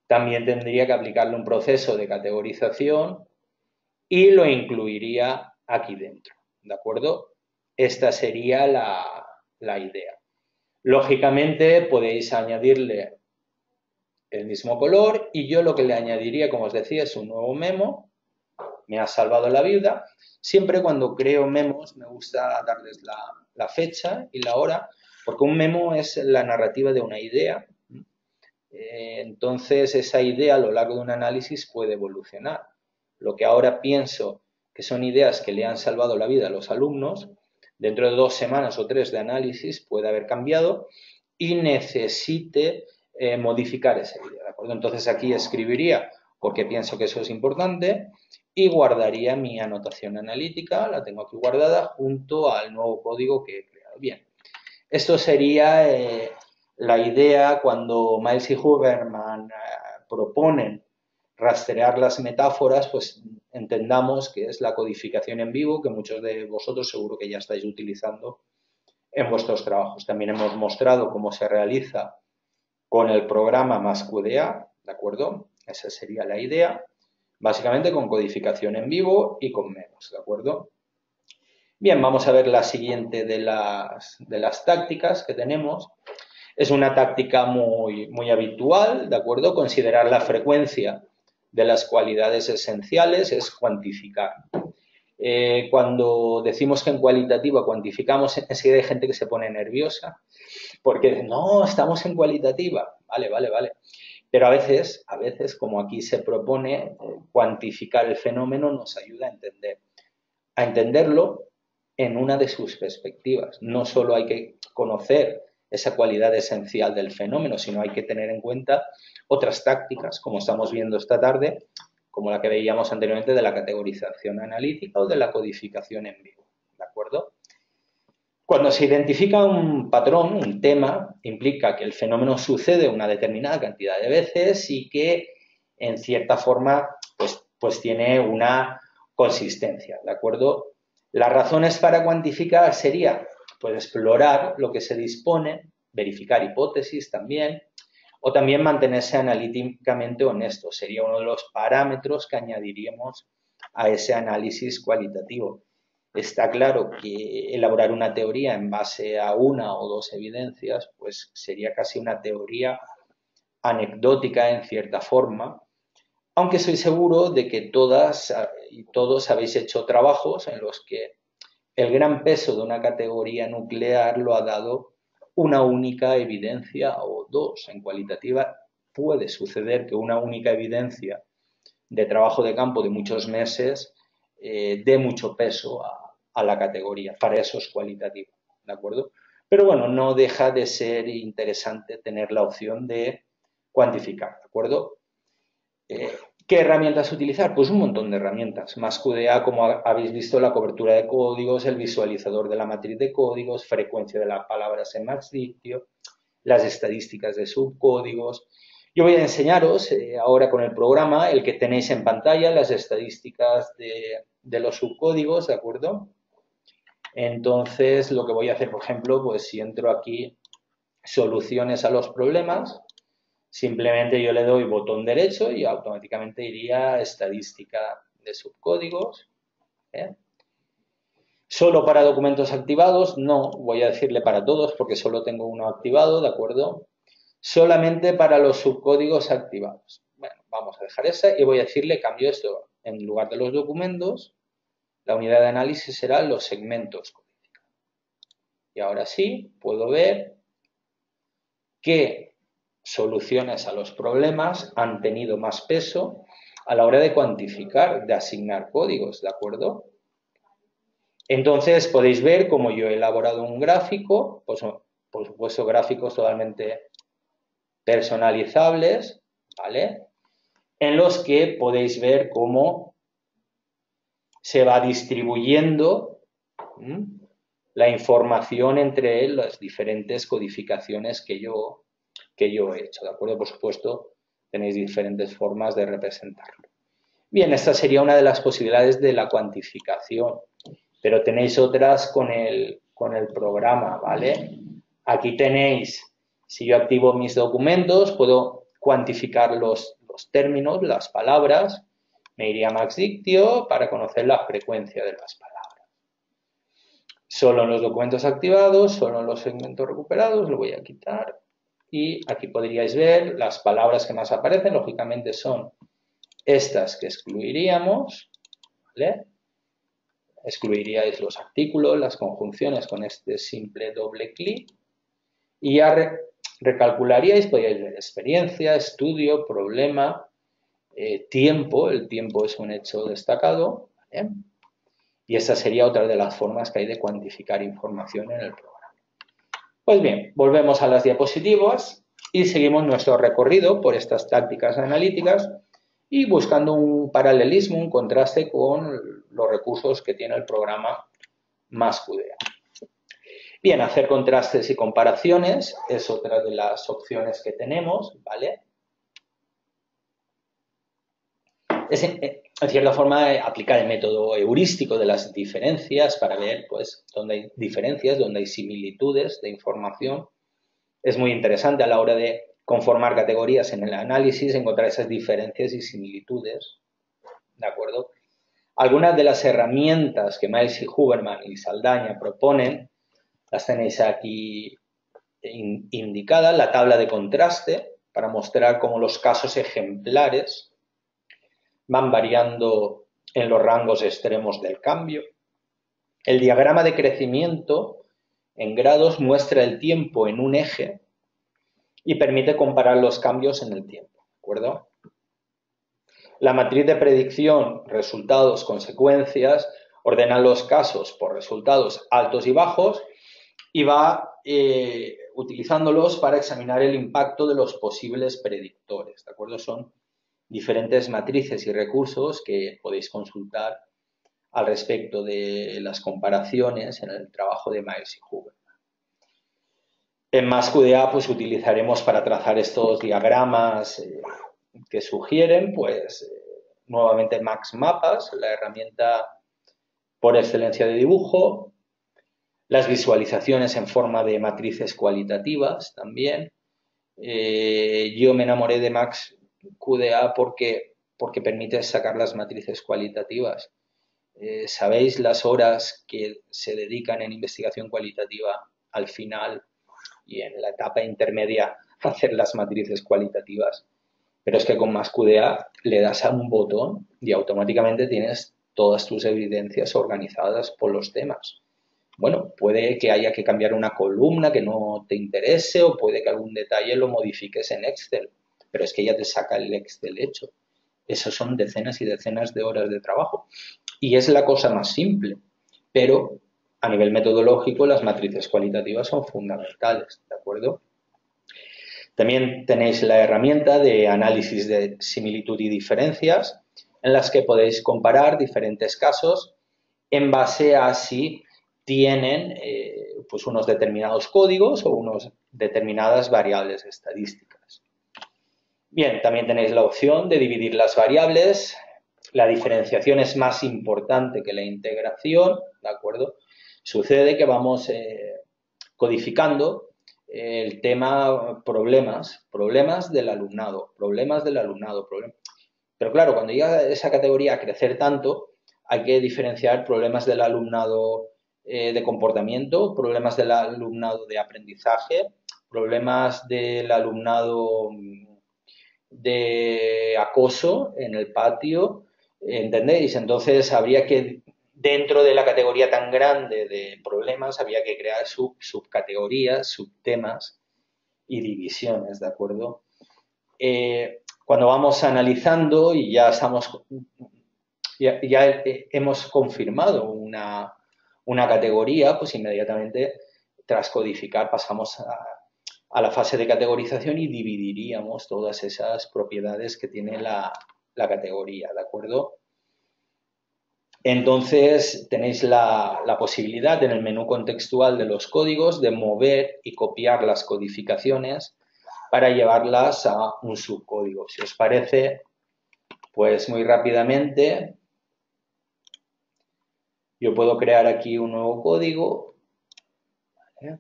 también tendría que aplicarle un proceso de categorización y lo incluiría aquí dentro, ¿de acuerdo? Esta sería la idea. Lógicamente, podéis añadirle el mismo color y yo lo que le añadiría, como os decía, es un nuevo memo. Me ha salvado la vida. Siempre cuando creo memos me gusta darles la fecha y la hora, porque un memo es la narrativa de una idea. Entonces, esa idea a lo largo de un análisis puede evolucionar. Lo que ahora pienso que son ideas que le han salvado la vida a los alumnos, dentro de 2 semanas o 3 de análisis puede haber cambiado y necesite modificar esa idea, ¿de acuerdo? Entonces aquí escribiría, porque pienso que eso es importante, y guardaría mi anotación analítica, la tengo aquí guardada, junto al nuevo código que he creado. Bien, esto sería la idea cuando Miles y Huberman proponen rastrear las metáforas, pues entendamos qué es la codificación en vivo, que muchos de vosotros seguro que ya estáis utilizando en vuestros trabajos. También hemos mostrado cómo se realiza con el programa MassQDA, ¿de acuerdo? Esa sería la idea, básicamente con codificación en vivo y con menos, ¿de acuerdo? Bien, vamos a ver la siguiente de las tácticas que tenemos. Es una táctica muy habitual, ¿de acuerdo? Considerar la frecuencia de las cualidades esenciales es cuantificar. Cuando decimos que en cualitativa cuantificamos, enseguida hay gente que se pone nerviosa porque no, estamos en cualitativa. Vale. Pero a veces, como aquí se propone, cuantificar el fenómeno nos ayuda a entenderlo en una de sus perspectivas. No solo hay que conocer esa cualidad esencial del fenómeno, sino hay que tener en cuenta otras tácticas, como estamos viendo esta tarde, como la que veíamos anteriormente de la categorización analítica o de la codificación en vivo, ¿de acuerdo? Cuando se identifica un patrón, un tema, implica que el fenómeno sucede una determinada cantidad de veces y que, en cierta forma, pues tiene una consistencia, ¿de acuerdo? Las razones para cuantificar sería, pues, explorar lo que se dispone, verificar hipótesis también, o también mantenerse analíticamente honesto. Sería uno de los parámetros que añadiríamos a ese análisis cualitativo. Está claro que elaborar una teoría en base a una o dos evidencias, pues sería casi una teoría anecdótica en cierta forma, aunque estoy seguro de que todas y todos habéis hecho trabajos en los que el gran peso de una categoría nuclear lo ha dado una única evidencia o dos. En cualitativa puede suceder que una única evidencia de trabajo de campo de muchos meses dé mucho peso a la categoría. Para eso es cualitativo, ¿de acuerdo? Pero bueno, no deja de ser interesante tener la opción de cuantificar, ¿de acuerdo? ¿Qué herramientas utilizar? Pues un montón de herramientas. MassQDA, como habéis visto, la cobertura de códigos, el visualizador de la matriz de códigos, frecuencia de las palabras en MaxDictio, las estadísticas de subcódigos. Yo voy a enseñaros ahora con el programa, el que tenéis en pantalla, las estadísticas de los subcódigos, ¿de acuerdo? Entonces, lo que voy a hacer, por ejemplo, pues si entro aquí, soluciones a los problemas, simplemente yo le doy botón derecho y automáticamente iría a estadística de subcódigos. Solo para documentos activados, no, voy a decirle para todos porque solo tengo uno activado, ¿de acuerdo? Solamente para los subcódigos activados. Bueno, vamos a dejar esa y voy a decirle cambio esto. En lugar de los documentos, la unidad de análisis será los segmentos codificados. Y ahora sí, puedo ver que soluciones a los problemas han tenido más peso a la hora de cuantificar, de asignar códigos, ¿de acuerdo? Entonces podéis ver cómo yo he elaborado un gráfico, pues, por supuesto gráficos totalmente personalizables, ¿vale? En los que podéis ver cómo se va distribuyendo la información entre las diferentes codificaciones que yo he hecho, ¿de acuerdo? Por supuesto, tenéis diferentes formas de representarlo. Bien, esta sería una de las posibilidades de la cuantificación, pero tenéis otras con el programa, ¿vale? Aquí tenéis, si yo activo mis documentos, puedo cuantificar los términos, las palabras, me iría a MaxDictio para conocer la frecuencia de las palabras. Solo en los documentos activados, solo en los segmentos recuperados, lo voy a quitar. Y aquí podríais ver las palabras que más aparecen, lógicamente son estas que excluiríamos, ¿vale? Excluiríais los artículos, las conjunciones con este simple doble clic y ya recalcularíais, podríais ver experiencia, estudio, problema, tiempo, el tiempo es un hecho destacado, ¿vale? Y esa sería otra de las formas que hay de cuantificar información en el programa. Pues bien, volvemos a las diapositivas y seguimos nuestro recorrido por estas tácticas analíticas y buscando un paralelismo, un contraste con los recursos que tiene el programa MassQDA. Bien, hacer contrastes y comparaciones es otra de las opciones que tenemos, ¿vale? es en cierta forma aplicar el método heurístico de las diferencias para ver pues dónde hay diferencias, dónde hay similitudes de información. Es muy interesante a la hora de conformar categorías en el análisis, encontrar esas diferencias y similitudes, ¿de acuerdo? Algunas de las herramientas que Miles y Huberman y Saldaña proponen, las tenéis aquí indicadas, la tabla de contraste, para mostrar cómo los casos ejemplares van variando en los rangos extremos del cambio. El diagrama de crecimiento en grados muestra el tiempo en un eje y permite comparar los cambios en el tiempo, ¿de acuerdo? La matriz de predicción, resultados, consecuencias, ordena los casos por resultados altos y bajos y va utilizándolos para examinar el impacto de los posibles predictores, ¿de acuerdo? Son diferentes matrices y recursos que podéis consultar al respecto de las comparaciones en el trabajo de Miles y Huberman. En MassQDA pues utilizaremos para trazar estos diagramas que sugieren pues nuevamente MaxMapas, la herramienta por excelencia de dibujo, las visualizaciones en forma de matrices cualitativas también. Yo me enamoré de MaxQDA porque permite sacar las matrices cualitativas. ¿Sabéis las horas que se dedican en investigación cualitativa al final y en la etapa intermedia a hacer las matrices cualitativas? Pero es que con MaxQDA le das a un botón y automáticamente tienes todas tus evidencias organizadas por los temas. Bueno, puede que haya que cambiar una columna que no te interese o puede que algún detalle lo modifiques en Excel, pero es que ya te saca el Excel hecho. Esos son decenas y decenas de horas de trabajo. Y es la cosa más simple, pero a nivel metodológico las matrices cualitativas son fundamentales, ¿de acuerdo? También tenéis la herramienta de análisis de similitud y diferencias, en las que podéis comparar diferentes casos en base a si tienen pues unos determinados códigos o unas determinadas variables estadísticas. Bien, también tenéis la opción de dividir las variables. La diferenciación es más importante que la integración, ¿de acuerdo? Sucede que vamos codificando el tema problemas del alumnado. Pero claro, cuando llega esa categoría a crecer tanto, hay que diferenciar problemas del alumnado de comportamiento, problemas del alumnado de aprendizaje, problemas del alumnado de acoso en el patio, ¿entendéis? Entonces habría que, dentro de la categoría tan grande de problemas, había que crear subcategorías, subtemas y divisiones, ¿de acuerdo? Cuando vamos analizando y ya hemos confirmado una categoría, pues inmediatamente tras codificar pasamos a la fase de categorización y dividiríamos todas esas propiedades que tiene la categoría, ¿de acuerdo? Entonces tenéis la posibilidad en el menú contextual de los códigos de mover y copiar las codificaciones para llevarlas a un subcódigo. Si os parece, pues muy rápidamente yo puedo crear aquí un nuevo código. ¿Vale?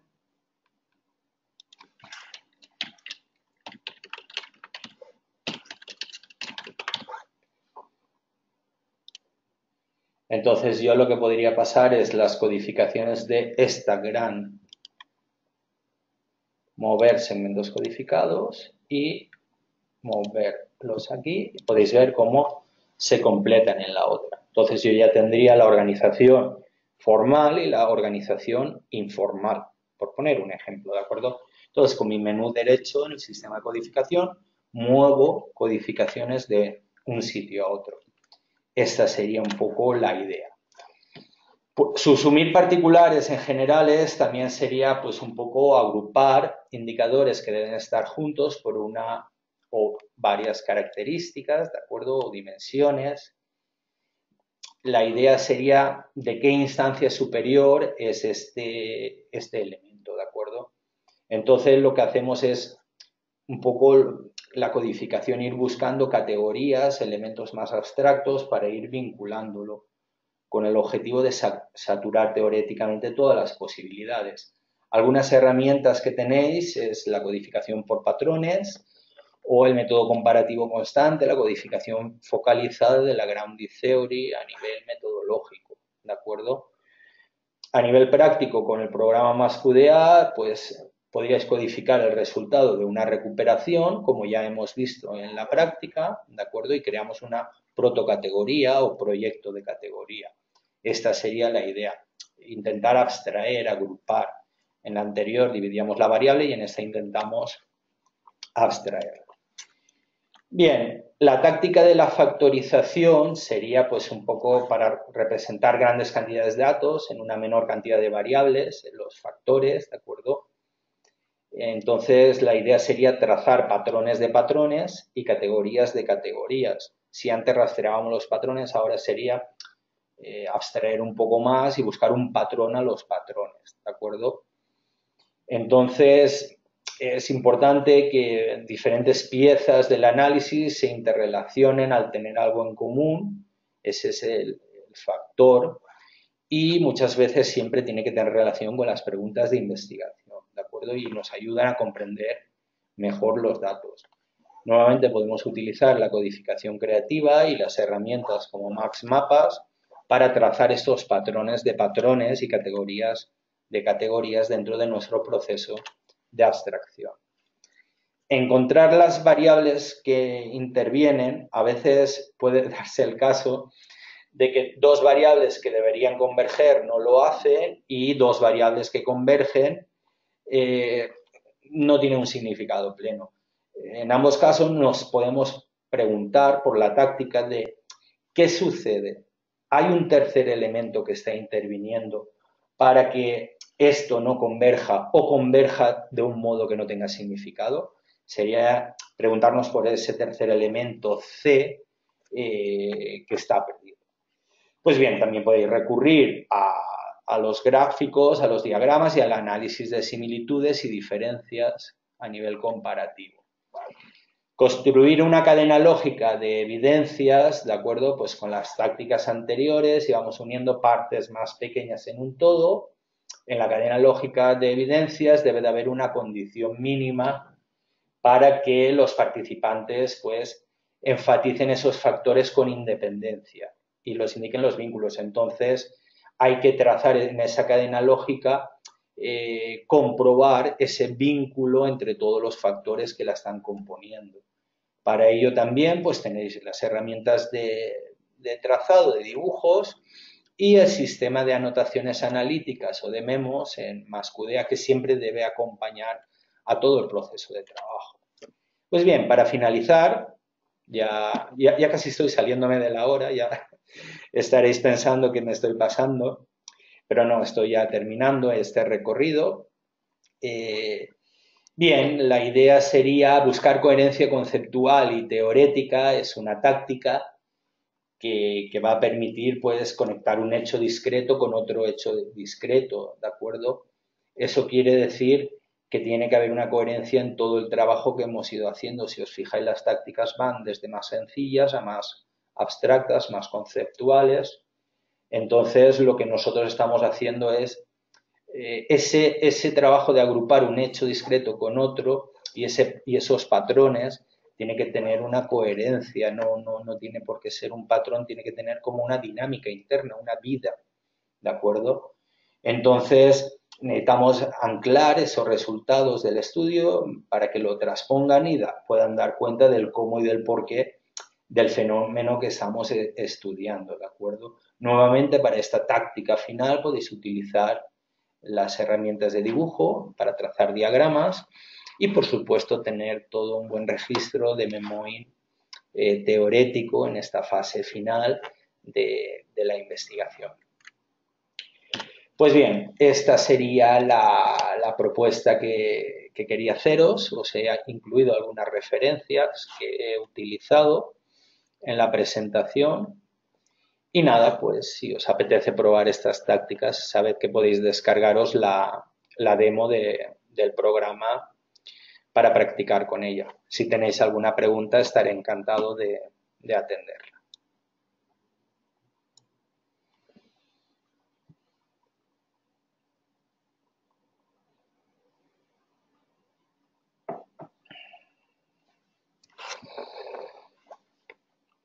Entonces yo lo que podría pasar es las codificaciones de esta gran mover segmentos codificados y moverlos aquí. Podéis ver cómo se completan en la otra. Entonces yo ya tendría la organización formal y la organización informal, por poner un ejemplo, ¿de acuerdo? Entonces con mi menú derecho en el sistema de codificación muevo codificaciones de un sitio a otro. Esta sería un poco la idea. Subsumir particulares en generales también sería pues un poco agrupar indicadores que deben estar juntos por una o varias características, ¿de acuerdo? O dimensiones. La idea sería de qué instancia superior es este elemento, ¿de acuerdo? Entonces lo que hacemos es un poco la codificación, ir buscando categorías, elementos más abstractos para ir vinculándolo con el objetivo de saturar teóricamente todas las posibilidades. Algunas herramientas que tenéis es la codificación por patrones o el método comparativo constante, la codificación focalizada de la Grounded Theory a nivel metodológico, ¿de acuerdo? A nivel práctico, con el programa MassQDA, pues podríais codificar el resultado de una recuperación, como ya hemos visto en la práctica, ¿de acuerdo? Y creamos una protocategoría o proyecto de categoría. Esta sería la idea, intentar abstraer, agrupar. En la anterior dividíamos la variable y en esta intentamos abstraer. Bien, la táctica de la factorización sería pues un poco para representar grandes cantidades de datos en una menor cantidad de variables, los factores, ¿de acuerdo? Entonces, la idea sería trazar patrones de patrones y categorías de categorías. Si antes rastreábamos los patrones, ahora sería abstraer un poco más y buscar un patrón a los patrones, ¿de acuerdo? Entonces, es importante que diferentes piezas del análisis se interrelacionen al tener algo en común, ese es el factor, y muchas veces siempre tiene que tener relación con las preguntas de investigación, ¿de acuerdo? Y nos ayudan a comprender mejor los datos. Nuevamente podemos utilizar la codificación creativa y las herramientas como MaxMapas para trazar estos patrones de patrones y categorías de categorías dentro de nuestro proceso de abstracción. Encontrar las variables que intervienen, a veces puede darse el caso de que dos variables que deberían converger no lo hacen y dos variables que convergen no tienen un significado pleno. En ambos casos nos podemos preguntar por la táctica de ¿qué sucede? ¿Hay un tercer elemento que está interviniendo para que esto no converja o converja de un modo que no tenga significado? Sería preguntarnos por ese tercer elemento C que está perdido. Pues bien, también podéis recurrir a los gráficos, a los diagramas y al análisis de similitudes y diferencias a nivel comparativo. Construir una cadena lógica de evidencias, ¿de acuerdo? Pues con las tácticas anteriores y vamos uniendo partes más pequeñas en un todo. En la cadena lógica de evidencias debe de haber una condición mínima para que los participantes pues enfaticen esos factores con independencia y los indiquen los vínculos. Entonces, hay que trazar en esa cadena lógica, comprobar ese vínculo entre todos los factores que la están componiendo. Para ello también, pues tenéis las herramientas de trazado de dibujos y el sistema de anotaciones analíticas o de memos en MassQDA que siempre debe acompañar a todo el proceso de trabajo. Pues bien, para finalizar, ya casi estoy saliéndome de la hora, ya estaréis pensando que me estoy pasando, pero no, estoy ya terminando este recorrido. Bien, la idea sería buscar coherencia conceptual y teorética, es una táctica que va a permitir pues conectar un hecho discreto con otro hecho discreto, ¿de acuerdo? Eso quiere decir que tiene que haber una coherencia en todo el trabajo que hemos ido haciendo. Si os fijáis, las tácticas van desde más sencillas a más abstractas, más conceptuales. Entonces, lo que nosotros estamos haciendo es ese trabajo de agrupar un hecho discreto con otro y esos patrones tiene que tener una coherencia, no tiene por qué ser un patrón, tiene que tener como una dinámica interna, una vida, ¿de acuerdo? Entonces, necesitamos anclar esos resultados del estudio para que lo transpongan y puedan dar cuenta del cómo y del por qué del fenómeno que estamos estudiando, ¿de acuerdo? Nuevamente, para esta táctica final podéis utilizar las herramientas de dibujo para trazar diagramas y, por supuesto, tener todo un buen registro de memoria teorético en esta fase final de la investigación. Pues bien, esta sería la propuesta que quería haceros. Os he incluido algunas referencias que he utilizado en la presentación. Y nada, pues si os apetece probar estas tácticas, sabed que podéis descargaros la demo del programa para practicar con ella. Si tenéis alguna pregunta, estaré encantado de atenderla.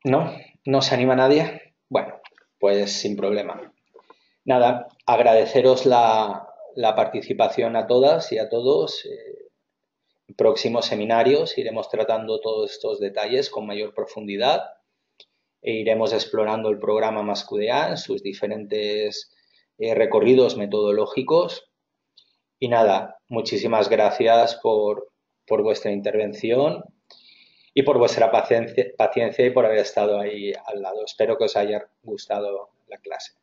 ¿No? ¿No se anima nadie? Bueno, pues sin problema. Nada, agradeceros la participación a todas y a todos. En próximos seminarios iremos tratando todos estos detalles con mayor profundidad e iremos explorando el programa Mascudea en sus diferentes recorridos metodológicos. Y nada, muchísimas gracias por vuestra intervención y por vuestra paciencia y por haber estado ahí al lado. Espero que os haya gustado la clase.